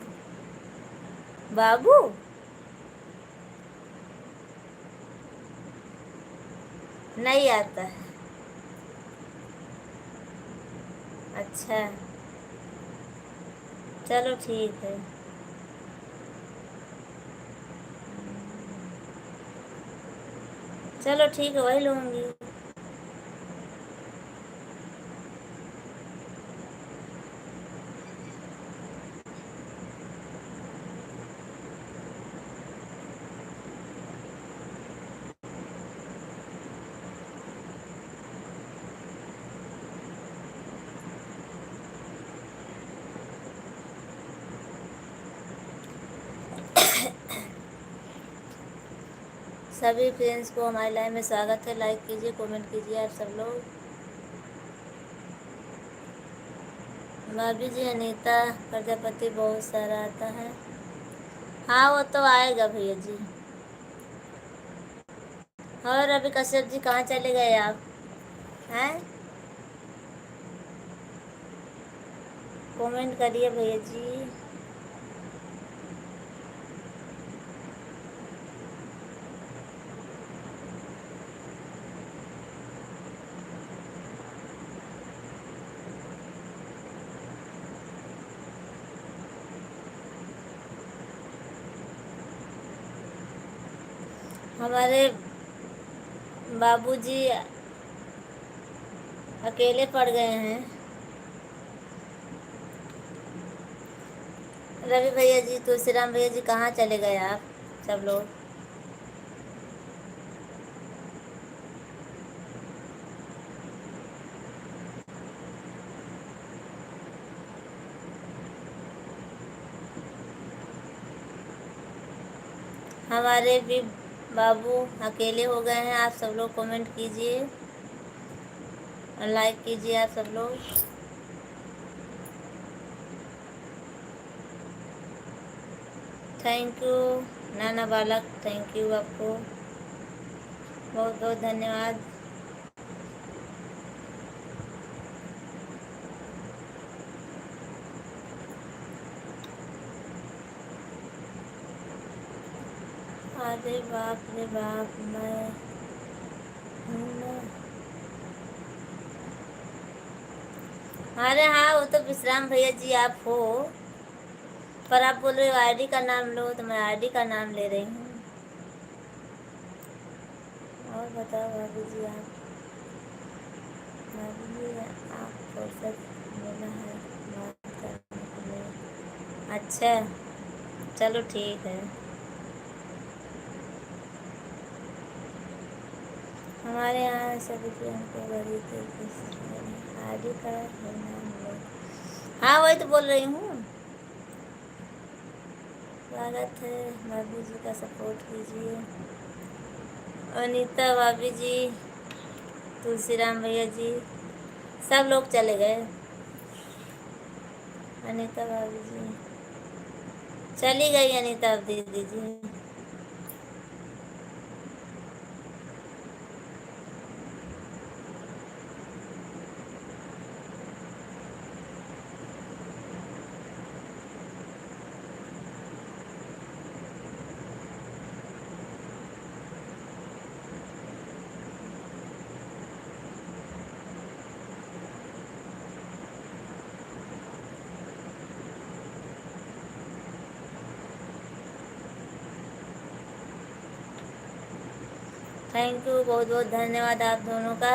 बाबू? नहीं आता है। अच्छा, चलो ठीक है। चलो ठीक है, वही लूँगी। सभी फ्रेंड्स को हमारे लाइव में स्वागत है। लाइक कीजिए, कमेंट कीजिए आप सब लोग। भाभी जी, अनीता प्रजापति बहुत सारा आता है। हाँ, वो तो आएगा भैया जी। और अभी कश्यप जी कहाँ चले गए आप? हैं? कमेंट करिए भैया जी। हमारे बाबूजी अकेले पड़ गए हैं। रवि भैया जी, तुलसीराम भैया जी, कहाँ चले गए आप सब लोग? हमारे भी बाबू अकेले हो गए हैं। आप सब लोग कमेंट कीजिए और लाइक कीजिए आप सब लोग। थैंक यू नाना बालक, थैंक यू आपको बहुत बहुत धन्यवाद। अरे बाप रे बाप, मैं अरे हाँ, वो तो विश्राम भैया जी आप हो, पर आप बोल रहे हो आईडी का नाम लो, तो मैं आईडी का नाम ले रही हूँ। और बताओ भाभी जी, आप भाभी जी आप फुर्सत मिला है बात करने के लिए? अच्छा, चलो ठीक है। हमारे यहाँ सभी फ्रेंड को बड़ी आईडी का है नाम लो। हाँ, वही तो बोल रही हूँ। स्वागत है, भाभी जी का सपोर्ट कीजिए। अनीता भाभी जी, तुलसीराम भैया जी, सब लोग चले गए। अनीता भाभी जी चली गई। अनीता दीदी जी, थैंक यू, बहुत बहुत धन्यवाद आप दोनों का।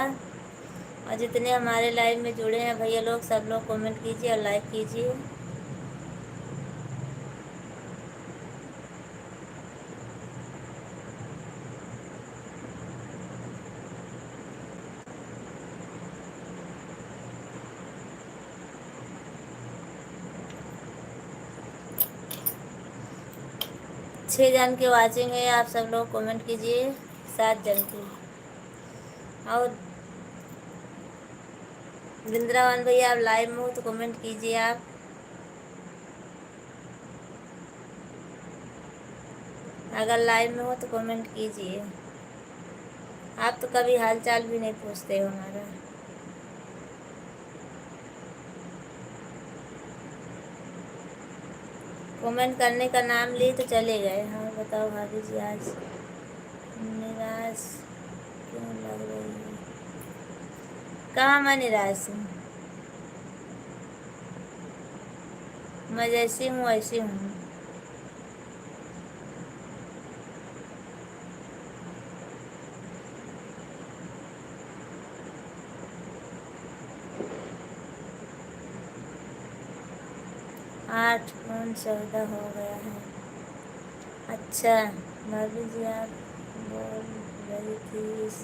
और जितने हमारे लाइव में जुड़े हैं भैया लोग, सब लोग कमेंट कीजिए और लाइक कीजिए। छः जन के वाचिंग है, आप सब लोग कमेंट कीजिए। 7 जन की। और वृंदावन भैया आप लाइव में हो तो कमेंट कीजिए आप। अगर लाइव में हो तो कमेंट कीजिए। आप तो कभी हाल चाल भी नहीं पूछते हो हमारा। कमेंट करने का नाम लिए तो चले गए। हाँ बताओ भाभी जी, आज निराश क्यों लग रही है? कहाँ मैं निराश हूँ? मैं जैसी हूँ वैसी हूँ। आठ फोन 14 हो गया है। अच्छा भाभी जी, आप बोल रही थी इस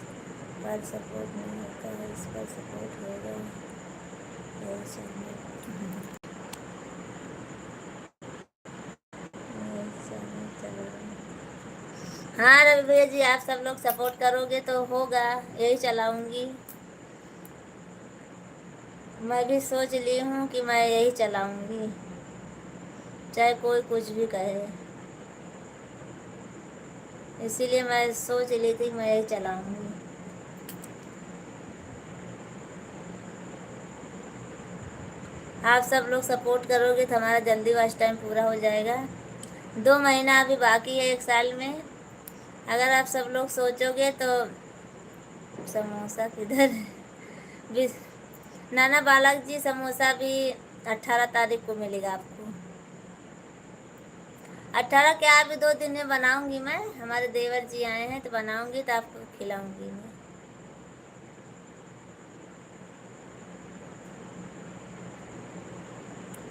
पर सपोर्ट नहीं होता है, इस पर सपोर्ट होगा, यही चैनल चल रहा है। हाँ रवि भैया जी, आप सब लोग सपोर्ट करोगे तो होगा, यही चलाऊंगी। मैं भी सोच ली हूँ कि मैं यही चलाऊंगी, चाहे कोई कुछ भी कहे। इसीलिए मैं सोच ली थी मैं यही चलाऊंगी। आप सब लोग सपोर्ट करोगे तो हमारा जल्दी वॉच टाइम पूरा हो जाएगा। 2 महीना अभी बाकी है 1 साल में। अगर आप सब लोग सोचोगे तो समोसा किधर भी, नाना बालक जी समोसा भी 18 तारीख को मिलेगा आपको। 18 क्या, अभी 2 दिन में बनाऊंगी मैं। हमारे देवर जी आए हैं तो बनाऊंगी तो आपको खिलाऊंगी मैं।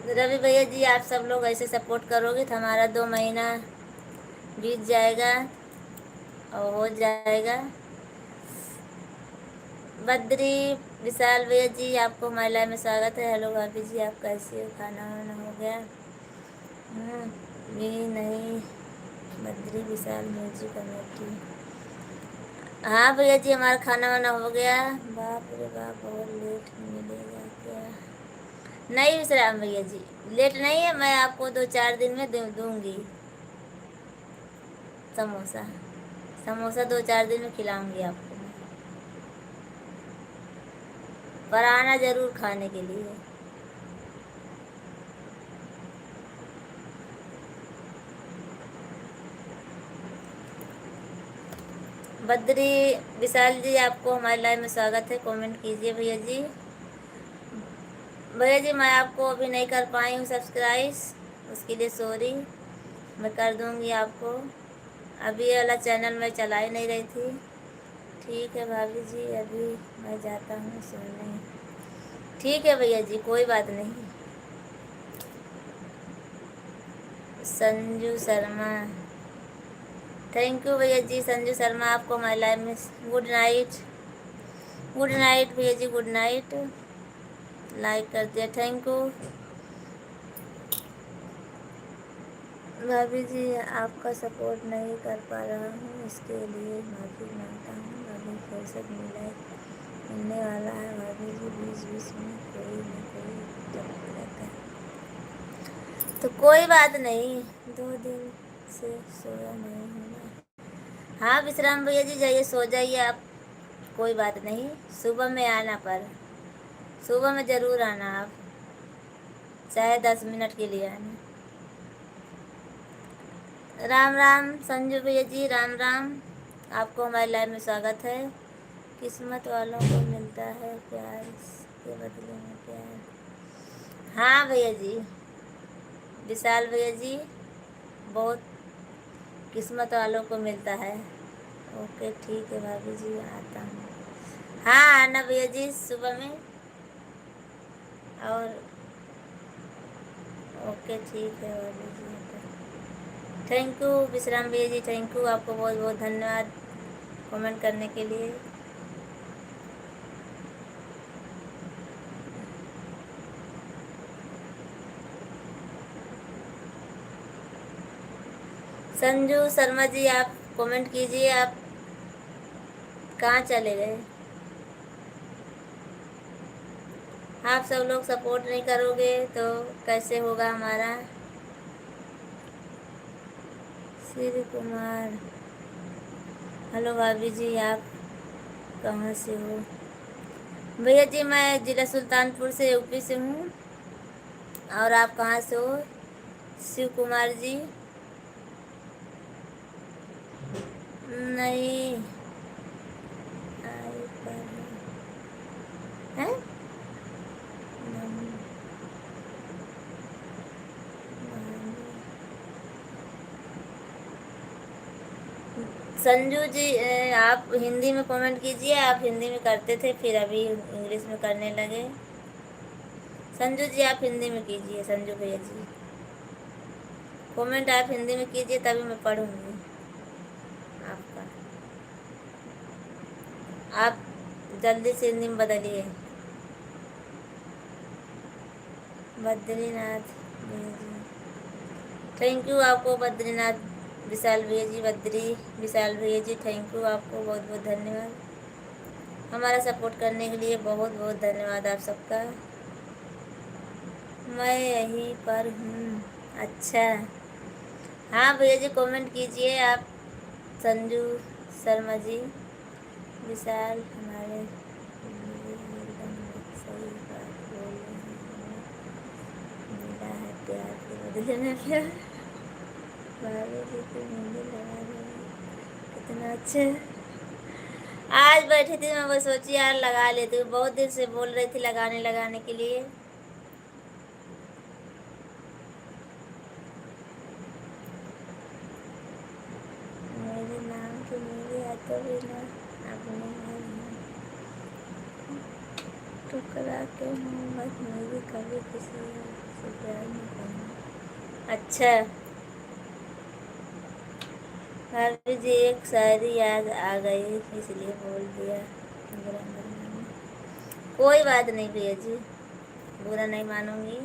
रवि भैया जी, आप सब लोग ऐसे सपोर्ट करोगे तो हमारा 2 महीना बीत जाएगा और हो जाएगा। बद्री विशाल भैया जी, आपको हमारे लाइव में स्वागत है। हेलो भाभी जी, आप कैसे हो? खाना वाना हो गया? भी नहीं। Badri Vishal music committee. हाँ भैया जी, हमारा खाना वाना हो गया। बाप रे बाप, और लेट मिलेगा क्या? नहीं विश्राम भैया जी, लेट नहीं है। मैं आपको 2-4 दिन में दूंगी समोसा। समोसा 2-4 दिन में खिलाऊंगी आपको मैं। पर आना जरूर खाने के लिए। बद्री विशाल जी, आपको हमारे लाइव में स्वागत है। कमेंट कीजिए भैया जी। भैया जी, मैं आपको अभी नहीं कर पाई हूँ सब्सक्राइब, उसके लिए सॉरी। मैं कर दूंगी आपको। अभी ये वाला चैनल मैं चला ही नहीं रही थी। ठीक है भाभी जी, अभी मैं जाता हूँ सोने। ठीक है भैया जी, कोई बात नहीं। संजू शर्मा, थैंक यू भैया जी। संजू शर्मा, आपको हमारे लाइव में गुड नाइट। गुड नाइट भैया जी, गुड नाइट। लाइक कर दिया, थैंक यू। भाभी जी, आपका सपोर्ट नहीं कर पा रहा हूँ, इसके लिए माफ़ी मांगता हूँ। अभी फुर्सत मिलने वाला है भाभी जी। बीच बीच में कोई ना कोई चलता रहता है, तो कोई बात नहीं। 2 दिन से सोया नहीं हूँ ना। हाँ विश्राम भैया जी, जाइए सो जाइए आप, कोई बात नहीं। सुबह में आना, पर सुबह में ज़रूर आना आप, चाहे 10 मिनट के लिए आना। राम राम संजू भैया जी, राम राम। आपको हमारे लाइव में स्वागत है। किस्मत वालों को मिलता है प्यार, के बदले में प्यार। हाँ भैया जी, विशाल भैया जी, बहुत किस्मत वालों को मिलता है। ओके ठीक है भाभी जी, आता हूँ। हाँ आना भैया जी सुबह में। और ओके ठीक है भाभी जी। थैंक यू विश्राम भैया जी, थैंक यू। आपको बहुत बहुत धन्यवाद कमेंट करने के लिए। संजू शर्मा जी, आप कमेंट कीजिए, आप कहाँ चले गए? आप सब लोग सपोर्ट नहीं करोगे तो कैसे होगा हमारा? श्री कुमार, हेलो भाभी जी, आप कहाँ से हो? भैया जी, मैं जिला सुल्तानपुर से, यूपी से हूँ। और आप कहाँ से हो? शिव कुमार जी, नहीं आई पर है। संजू जी आप हिंदी में कमेंट कीजिए। आप हिंदी में करते थे, फिर अभी इंग्लिश में करने लगे। संजू जी आप हिंदी में कीजिए। संजू भैया जी कमेंट आप हिंदी में कीजिए, तभी मैं पढ़ूंगी आपका। आप जल्दी से हिंदी में बदलिए। बद्रीनाथ भैया जी थैंक यू आपको। बद्रीनाथ विशाल भैया जी, बद्री विशाल भैया जी थैंक यू आपको, बहुत बहुत धन्यवाद। हमारा सपोर्ट करने के लिए बहुत बहुत धन्यवाद आप सबका। मैं यहीं पर हूँ। अच्छा हाँ भैया जी कमेंट कीजिए आप। संजू शर्मा जी विशाल हमारे लिए एकदम सही बात बोल रहे हैं। हमें मिला है प्यार के बदले में प्यार। भाभी जी की मेहंदी लगा रहे हैं, कितना अच्छा है। आज बैठी थी मैं, वो सोची यार लगा लेती हूँ, बहुत दिन से बोल रही थी लगाने लगाने के लिए। मेरे नाम की मेरी हाथों भी ना अपने घर में टुकड़ा के मोहम्मद मेरी कभी किसी से प्यार नहीं करना। अच्छा भाभी जी एक शायरी याद आ गई इसलिए बोल दिया। बुरा मत मानिए। कोई बात नहीं भैया जी, बुरा नहीं मानूंगी।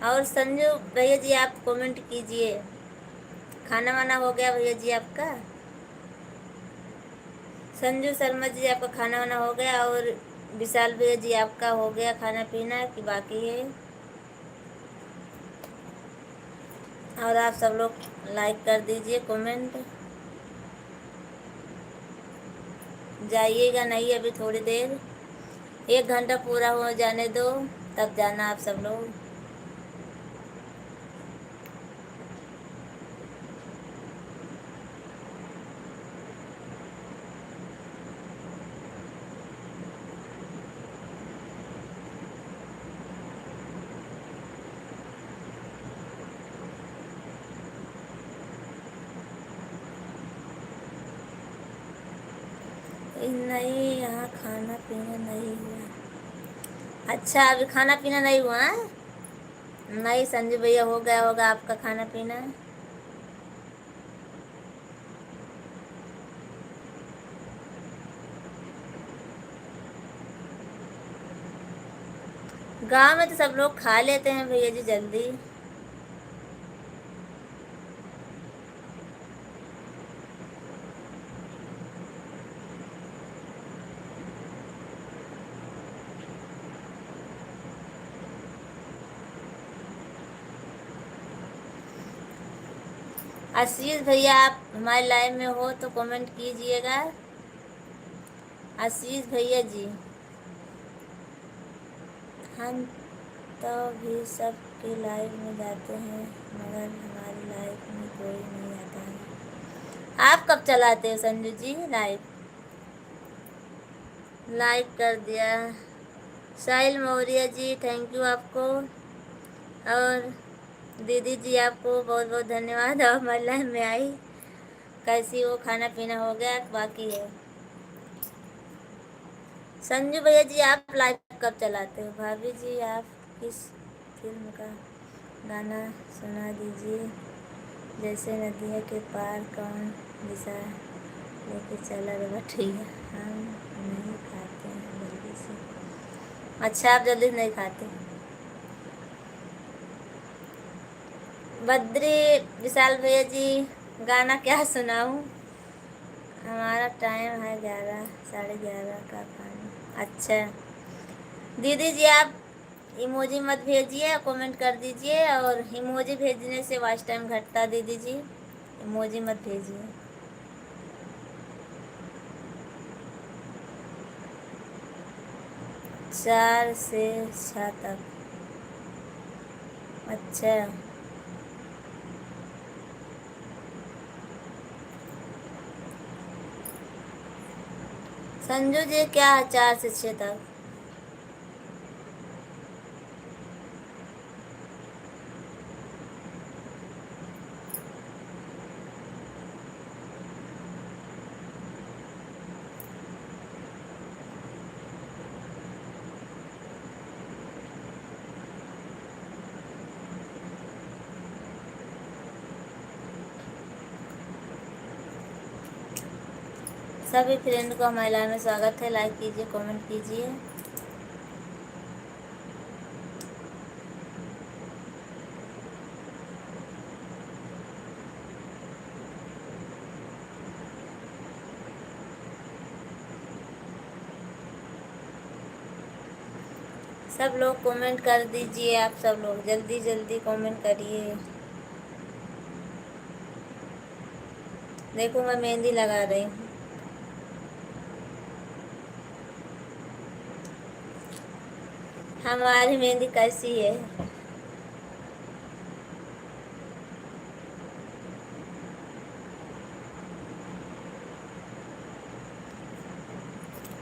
और संजू भैया जी आप कमेंट कीजिए। खाना वाना हो गया भैया जी आपका? संजू शर्मा जी आपका खाना वाना हो गया? और विशाल भैया जी आपका हो गया खाना पीना कि बाकी है? और आप सब लोग लाइक कर दीजिए, कमेंट। जाइएगा नहीं अभी थोड़ी देर, 1 घंटा पूरा हो जाने दो, तब जाना आप सब लोग। नहीं यहाँ खाना पीना नहीं हुआ। अच्छा अभी खाना पीना नहीं हुआ है? नहीं संजू भैया हो गया होगा आपका खाना पीना। गांव में तो सब लोग खा लेते हैं भैया जी जल्दी। आशीष भैया आप हमारे लाइव में हो तो कमेंट कीजिएगा। आशीष भैया जी हम तो भी सबके लाइव में जाते हैं, मगर हमारी लाइव में कोई नहीं आता है। आप कब चलाते हो संजू जी लाइव? लाइक कर दिया। साहिल मौर्य जी थैंक यू आपको। और दीदी जी आपको बहुत बहुत धन्यवाद। और हमारे लाइव में आई। कैसी हो, खाना पीना हो गया बाकी है? संजू भैया जी आप लाइव कब चलाते हो? भाभी जी आप किस फिल्म का गाना सुना दीजिए? जैसे नदियों के पार कौन दिशा लेके चला रे बठिया। हम नहीं खाते हैं जल्दी से। अच्छा आप जल्दी से नहीं खाते। बद्री विशाल भैया जी गाना क्या सुनाऊं? हमारा टाइम है 11 11:30 का खाना। अच्छा दीदी जी आप इमोजी मत भेजिए, कमेंट कर दीजिए। और इमोजी भेजने से वॉच टाइम घटता दीदी जी, इमोजी मत भेजिए। चार से 6 तक। अच्छा संजू जी क्या 4 से 6 तक? सभी फ्रेंड को हमारे लाइव में स्वागत है। लाइक कीजिए, कमेंट कीजिए। सब लोग कमेंट कर दीजिए। आप सब लोग जल्दी जल्दी कमेंट करिए। देखो मैं मेहंदी लगा रही हूँ। हमारी मेहंदी कैसी है?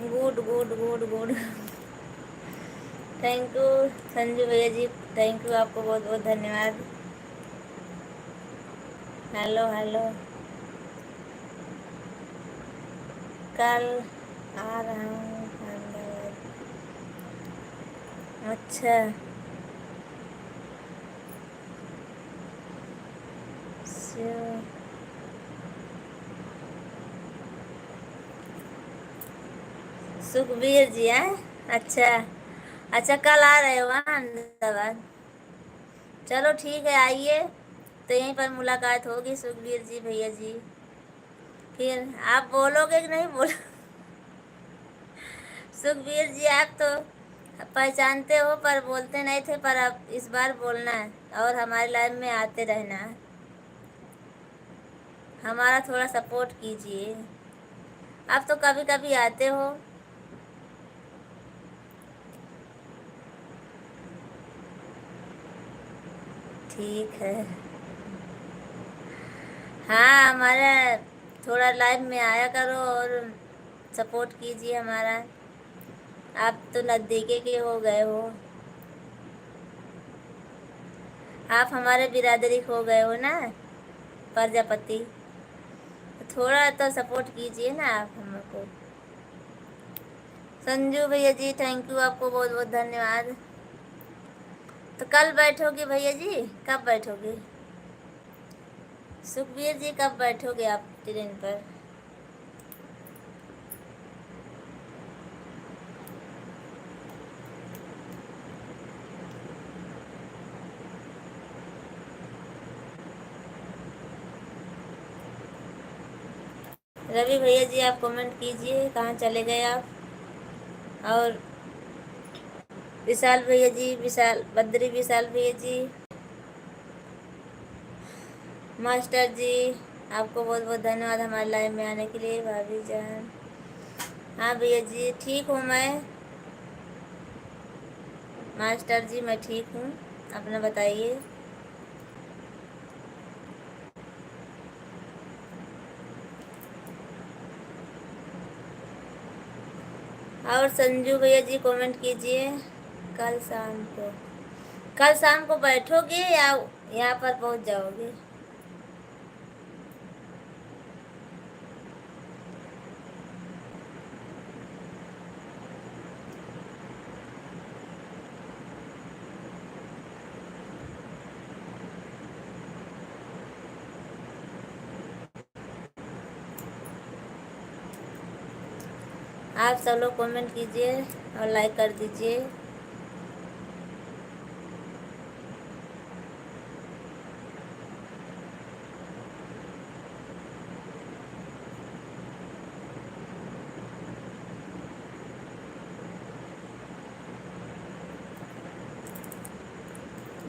Good good good good. Thank you Sanju भैया जी, थैंक यू, आपको बहुत बहुत धन्यवाद। Hello hello. कल आ रहा हूँ अहमदाबाद। अच्छा सुखबीर जी हैं? अच्छा अच्छा, कल आ रहे हो वहाँ अहमदाबाद? चलो ठीक है, आइए तो यहीं पर मुलाकात होगी सुखबीर जी भैया जी। फिर आप बोलोगे कि नहीं बोलो? सुखबीर जी आप तो पहचानते हो पर बोलते नहीं थे, पर अब इस बार बोलना है और हमारे लाइव में आते रहना है। हमारा थोड़ा सपोर्ट कीजिए। आप तो कभी कभी आते हो। ठीक है। हाँ, हमारा थोड़ा लाइव में आया करो और सपोर्ट कीजिए हमारा। आप तो नज़दीके के हो गए हो। आप हमारे बिरादरी हो गए हो ना, प्रजापति। तो थोड़ा तो सपोर्ट कीजिए ना आप हमको। संजू भैया जी थैंक यू, आपको बहुत बहुत धन्यवाद। तो कल बैठोगे भैया जी? कब बैठोगे? सुखबीर जी कब बैठोगे आप ट्रेन पर? रवि भैया जी आप कमेंट कीजिए, कहाँ चले गए आप? और विशाल भैया जी, विशाल बद्री विशाल भैया जी, मास्टर जी आपको बहुत बहुत धन्यवाद हमारे लाइव में आने के लिए। भाभी जान, हाँ भैया जी ठीक हूँ मैं। मास्टर जी मैं ठीक हूँ, अपना बताइए। और संजू भैया जी कमेंट कीजिए। कल शाम को, कल शाम को बैठोगे या यहाँ पर पहुँच जाओगे? आप सब लोग कमेंट कीजिए और लाइक कर दीजिए।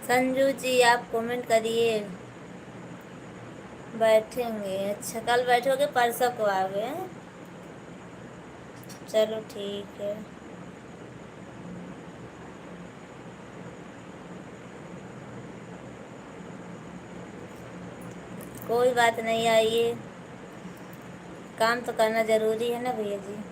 संजू जी आप कमेंट करिए। बैठेंगे? अच्छा कल बैठोगे, परसों को आओगे हैं? चलो ठीक है। कोई बात नहीं, आइए, काम तो करना ज़रूरी है ना भैया जी।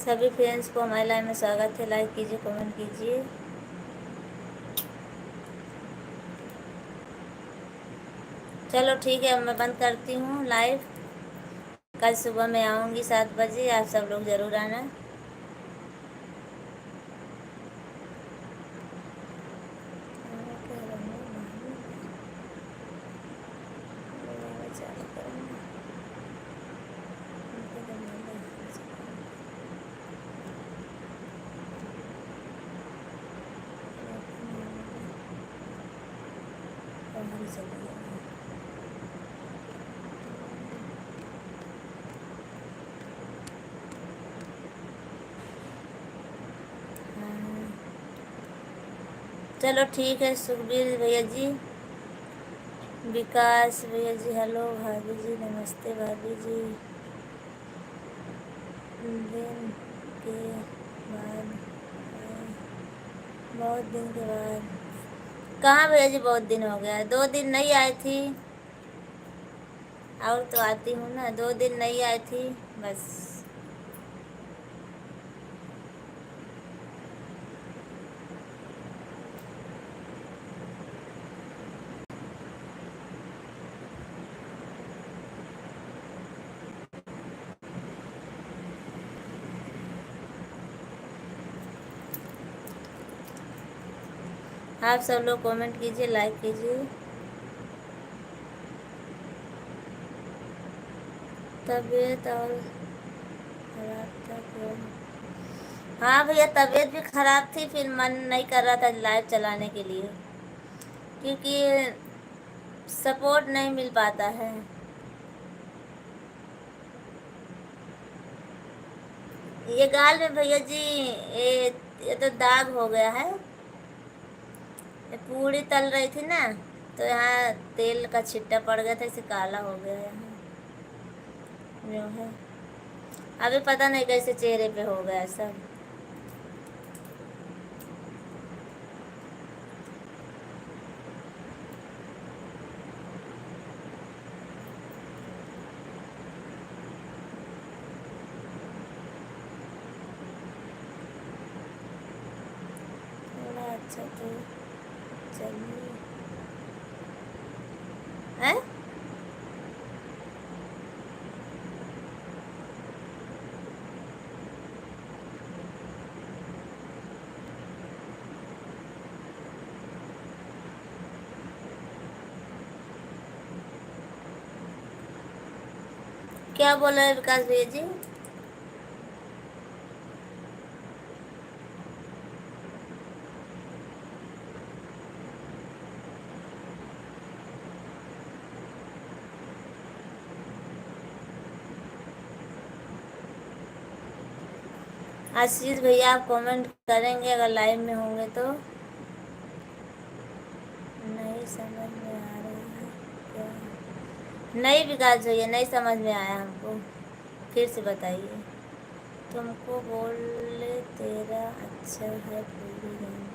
सभी फ्रेंड्स को हमारे लाइव में स्वागत है। लाइक कीजिए, कमेंट कीजिए। चलो ठीक है, अब मैं बंद करती हूँ लाइव। कल सुबह मैं आऊँगी 7 बजे, आप सब लोग ज़रूर आना। चलो ठीक है सुखबीर भैया जी, विकास भैया जी, हेलो भाभी जी, नमस्ते भाभी जी। दिन के बाद, बहुत दिन के बाद कहाँ भैया जी, बहुत दिन हो गया, 2 दिन नहीं आई थी। और तो आती हूँ ना, 2 दिन नहीं आई थी बस। आप सब लोग कमेंट कीजिए, लाइक कीजिए। तबीयत और खराब था क्यों? हाँ भैया, तबीयत भी खराब थी, फिर मन नहीं कर रहा था लाइव चलाने के लिए, क्योंकि सपोर्ट नहीं मिल पाता है। ये गाल में भैया जी, ये तो दाग हो गया है। ये पूड़ी तल रही थी ना, तो यहाँ तेल का छिट्टा पड़ गया था, इसे काला हो गया यहाँ जो है। अभी पता नहीं कैसे चेहरे पे हो गया सब। थोड़ा अच्छा तो चलिए। हैं? क्या बोल रहे हैं विकास भैया जी? आशीष भैया, आप कमेंट करेंगे अगर लाइव में होंगे तो? नहीं समझ में आ रहा है क्या? नहीं विकास भैया, नहीं समझ में आया हमको, फिर से बताइए। तुमको बोले तेरा अच्छा है पूरी गानी।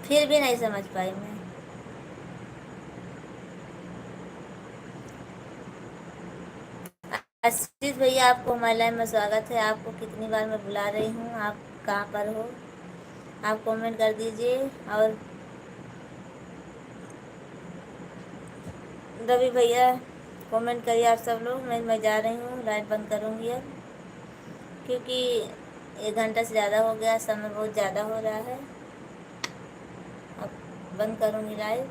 फिर भी नहीं समझ पाई मैं। आशीष भैया, आपको हमारे लाइव में स्वागत है। आपको कितनी बार मैं बुला रही हूँ, आप कहाँ पर हो? आप कमेंट कर दीजिए। और रवि भैया, कमेंट करिए आप सब लोग। मैं जा रही हूँ, लाइट बंद करूँगी अब, क्योंकि 1 घंटा से ज़्यादा हो गया, समय बहुत ज़्यादा हो रहा है। अब बंद करूँगी लाइव।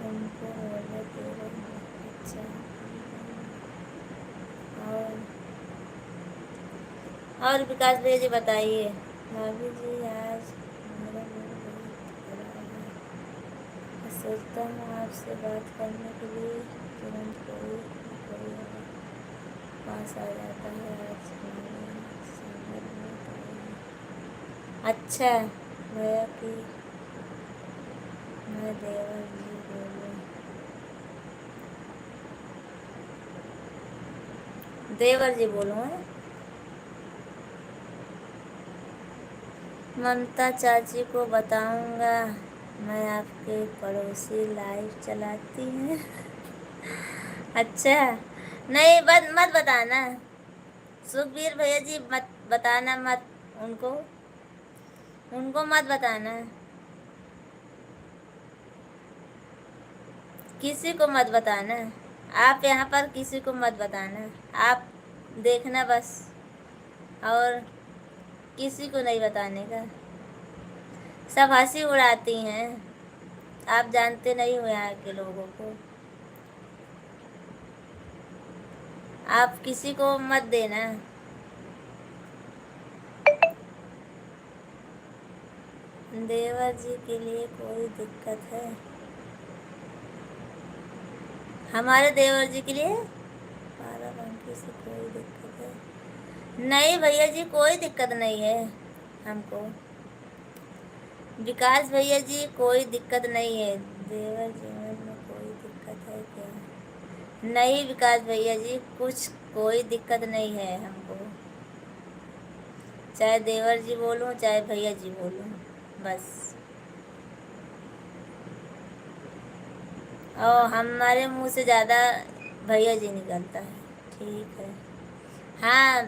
उनको बोले तेरा अच्छा। और विकास भैया जी बताइए। भाभी जी, आज मेरा मूड बहुत खराब है। मैं सोचता हूँ आपसे बात करने के लिए तुरंत कोई न कोई पास आ जाता है। आज मेरे समझ में आया। अच्छा भैया कि मैं देवर जी बोलूँ? देवर जी बोलूँ? ममता चाची को बताऊंगा मैं आपके पड़ोसी लाइव चलाती हूँ। अच्छा, नहीं मत बताना सुखबीर भैया जी, मत बताना, मत उनको उनको मत बताना, किसी को मत बताना। आप यहाँ पर किसी को मत बताना, आप देखना बस, और किसी को नहीं बताने का। सब हंसी उड़ाती हैं, आप जानते नहीं हो यहाँ के लोगों को। आप किसी को मत देना। देवर जी के लिए कोई दिक्कत है? हमारे देवर जी के लिए बाराबंकी से कोई दिक्कत है? नहीं भैया जी, कोई दिक्कत नहीं है हमको। विकास भैया जी, कोई दिक्कत नहीं है। देवर जीवन में कोई दिक्कत है क्या? नहीं विकास भैया जी, कुछ कोई दिक्कत नहीं है हमको। चाहे देवर जी बोलूं, चाहे भैया जी बोलूं, बस। और हमारे मुंह से ज़्यादा भैया जी निकलता है। ठीक है, हाँ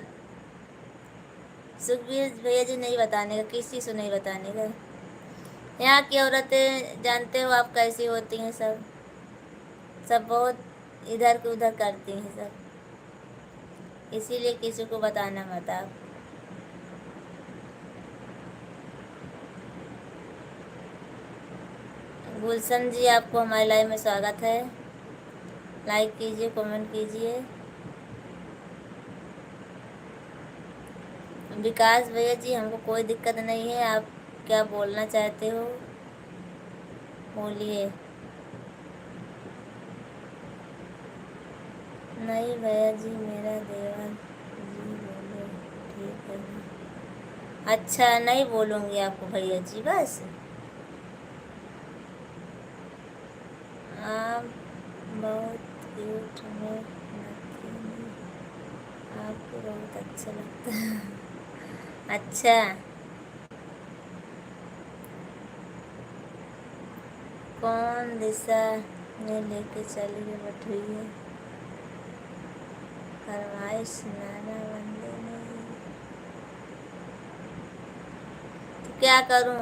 सुखबीर भैया जी, नहीं बताने का, किसी से नहीं बताने का। यहाँ की औरतें जानते हो आप कैसी होती हैं, सब सब बहुत इधर के उधर करती हैं सब, इसीलिए किसी को बताना मत आप। गुलशन जी, आपको हमारे लाइव में स्वागत है। लाइक कीजिए, कमेंट कीजिए। विकास भैया जी, हमको कोई दिक्कत नहीं है, आप क्या बोलना चाहते हो बोलिए। नहीं भैया जी, मेरा देवर जी बोलो, ठीक है। अच्छा, नहीं बोलूँगी आपको भैया जी, बस। आप बहुत क्यूट में आपको बहुत अच्छा लगता है। अच्छा, कौन दिशा में लेके चली है बटुइया? फरमाइश नाना बंदे ने, तो क्या करूं?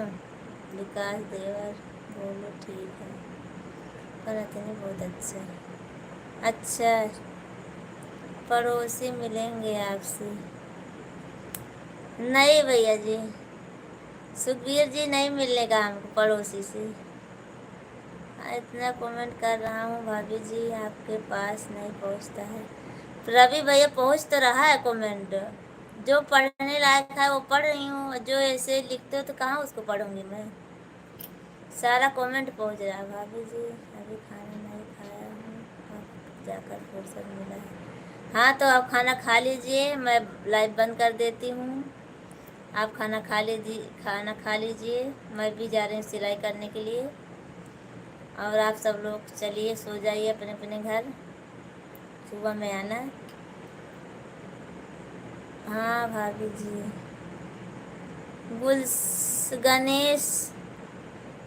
विकास देवर बोलो, ठीक है, पर इतने बहुत अच्छा। अच्छा, पड़ोसी मिलेंगे आपसे? नहीं भैया जी, सुखबीर जी, नहीं मिलने का हमको पड़ोसी से। इतना कमेंट कर रहा हूँ भाभी जी, आपके पास नहीं पहुँचता है। रवि भैया, पहुँच तो रहा है कमेंट, जो पढ़ने लायक है वो पढ़ रही हूँ, जो ऐसे लिखते हो तो कहाँ उसको पढ़ूंगी मैं। सारा कमेंट पहुँच रहा है भाभी जी, अभी खाना नहीं खाया हूँ, अब जाकर फुर्सत मिला है। हाँ, तो आप खाना खा लीजिए, मैं लाइव बंद कर देती हूँ। आप खाना खा लीजिए, मैं भी जा रही हूँ सिलाई करने के लिए। और आप सब लोग चलिए, सो जाइए अपने अपने घर, सुबह में आना। हाँ भाभी जी। गणेश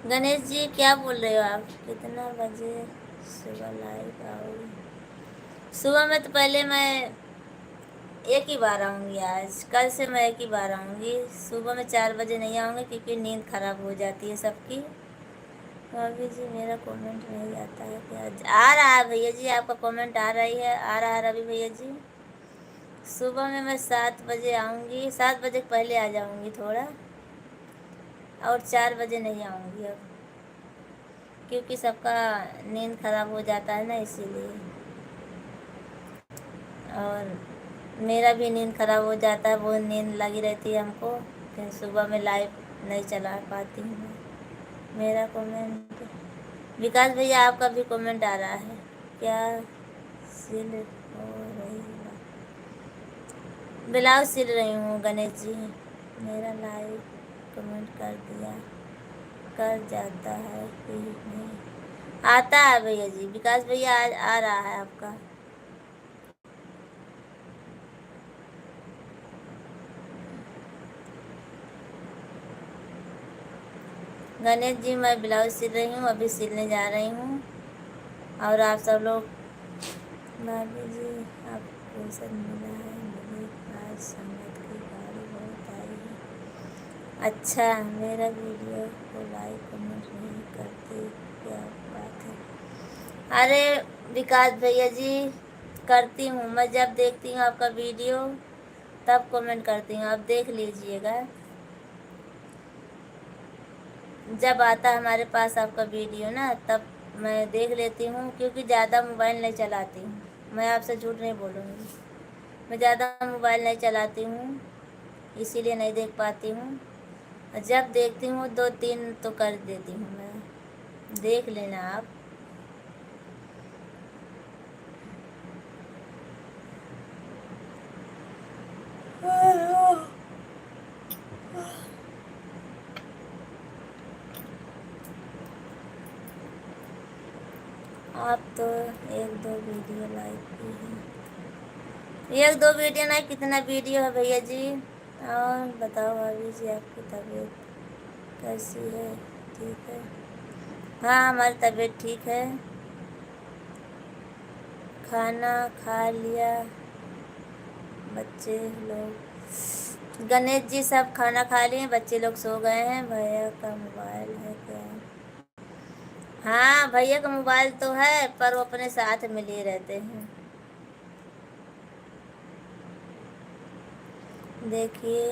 गणेश जी, क्या बोल रहे हो आप? कितना बजे सुबह लाइव आओगे? सुबह में तो पहले मैं एक ही बार आऊँगी, आज कल से मैं एक ही बार आऊँगी। सुबह में 4 बजे नहीं आऊँगी, क्योंकि नींद खराब हो जाती है सबकी। भाभी जी, मेरा कमेंट नहीं आता है क्या? आ रहा है भैया जी, आपका कमेंट आ रही है, आ रहा है रवि भैया जी। सुबह में मैं 7 बजे आऊँगी, 7 बजे पहले आ जाऊँगी थोड़ा, और 4 बजे नहीं आऊँगी अब, क्योंकि सबका नींद खराब हो जाता है ना, इसीलिए। और मेरा भी नींद खराब हो जाता है, बहुत नींद लगी रहती है हमको, फिर सुबह में लाइव नहीं चला पाती हूँ मैं। मेरा कमेंट, विकास भैया आपका भी कमेंट आ रहा है क्या? सिल हो रही है? ब्लाउज सिल रही हूँ गणेश जी। मेरा लाइव कमेंट कर जाता है कि नहीं? आता है भैया जी, विकास भैया आ रहा है आपका। गणेश जी मैं ब्लाउज सिल रही हूँ, अभी सिलने जा रही हूँ। और आप सब लोग, भाभी जी आपको सब मिला है, मुझे आज संगत की गाड़ी बहुत आई है। अच्छा, मेरा वीडियो को लाइक कमेंट नहीं करते, क्या बात है? अरे विकास भैया जी, करती हूँ मैं, जब देखती हूँ आपका वीडियो तब कमेंट करती हूँ, आप देख लीजिएगा। जब आता है हमारे पास आपका वीडियो ना, तब मैं देख लेती हूँ, क्योंकि ज़्यादा मोबाइल नहीं चलाती हूँ। मैं आपसे झूठ नहीं बोलूँगी, मैं ज़्यादा मोबाइल नहीं चलाती हूँ, इसीलिए नहीं देख पाती हूँ। जब देखती हूँ 2-3 तो कर देती हूँ मैं, देख लेना आप। आप तो 1-2 वीडियो लाइक की है, 1-2 वीडियो नहीं, कितना वीडियो है भैया जी। और बताओ भाभी जी, आपकी तबीयत कैसी है? ठीक है? हाँ, हमारी तबीयत ठीक है। खाना खा लिया बच्चे लोग? गणेश जी सब खाना खा लिए, बच्चे लोग सो गए हैं। भैया का मोबाइल है क्या? हाँ, भैया का मोबाइल तो है, पर वो अपने साथ में लिए रहते हैं। देखिए,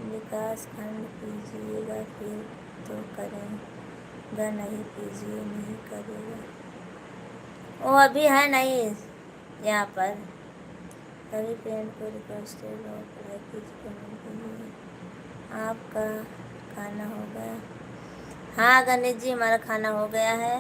विकास खंड कीजिएगा फिर तो करेंगे, नहीं कीजिए नहीं करेगा। वो अभी है नहीं यहाँ पर। सभी फ्रेंड को रिक्वेस्ट है, लाइक कीजिए, कमेंट कीजिए। आपका खाना हो गया? हाँ गणेश जी, हमारा खाना हो गया है।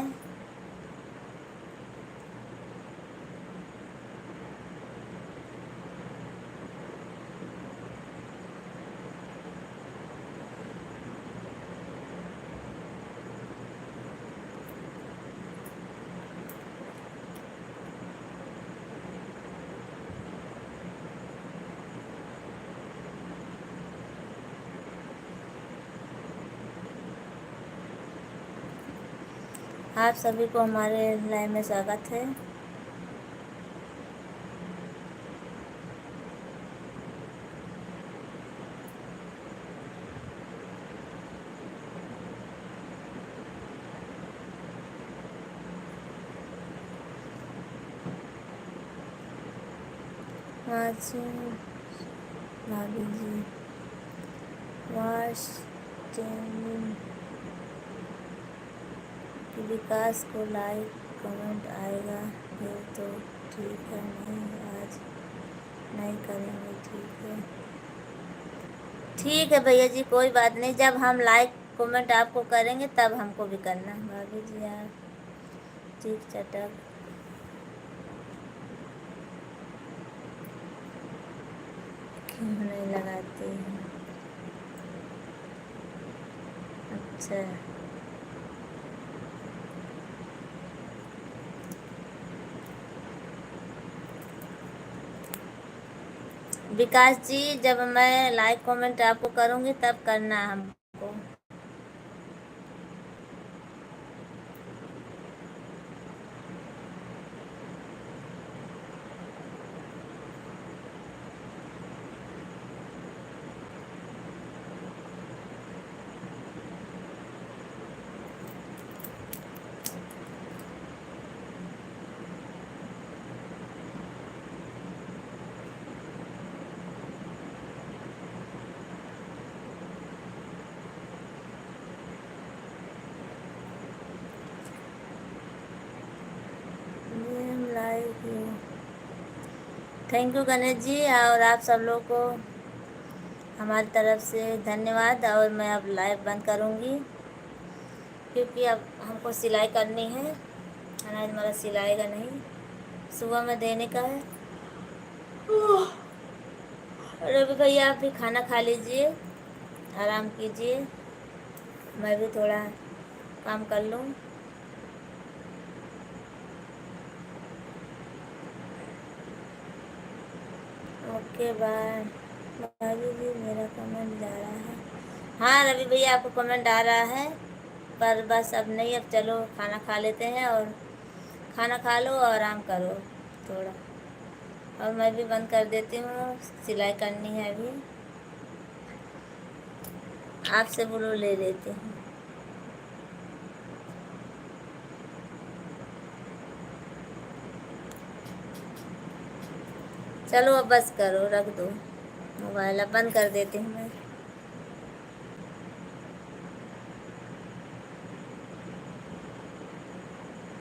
आप सभी को हमारे लाइव में स्वागत है। भाभी जी वाश कि विकास को लाइक कमेंट आएगा फिर तो ठीक है, नहीं आज नहीं करेंगे। ठीक है, ठीक है भैया जी, कोई बात नहीं, जब हम लाइक कमेंट आपको करेंगे तब हमको भी करना। भाभी जी यार ठीक चटक क्यों नहीं लगाते हैं? अच्छा, विकास जी जब मैं लाइक कमेंट आपको करूँगी तब करना हमको। थैंक यू गणेश जी, और आप सब लोग को हमारी तरफ से धन्यवाद। और मैं अब लाइव बंद करूँगी, क्योंकि अब हमको सिलाई करनी है, अनाज हमारा सिलाएगा नहीं, सुबह में देने का है। रवि भैया आप भी खाना खा लीजिए, आराम कीजिए, मैं भी थोड़ा काम कर लूँ। Okay bye. भाभी जी मेरा कमेंट जा रहा है। हाँ रवि भैया आपको कमेंट आ रहा है। पर बस अब नहीं, अब चलो खाना खा लेते हैं, और खाना खा लो और आराम करो थोड़ा। और मैं भी बंद कर देती हूँ, सिलाई करनी है अभी। आपसे ब्लू ले लेती हूँ। चलो अब बस करो, रख दो मोबाइल, अब बंद कर देती हूँ मैं।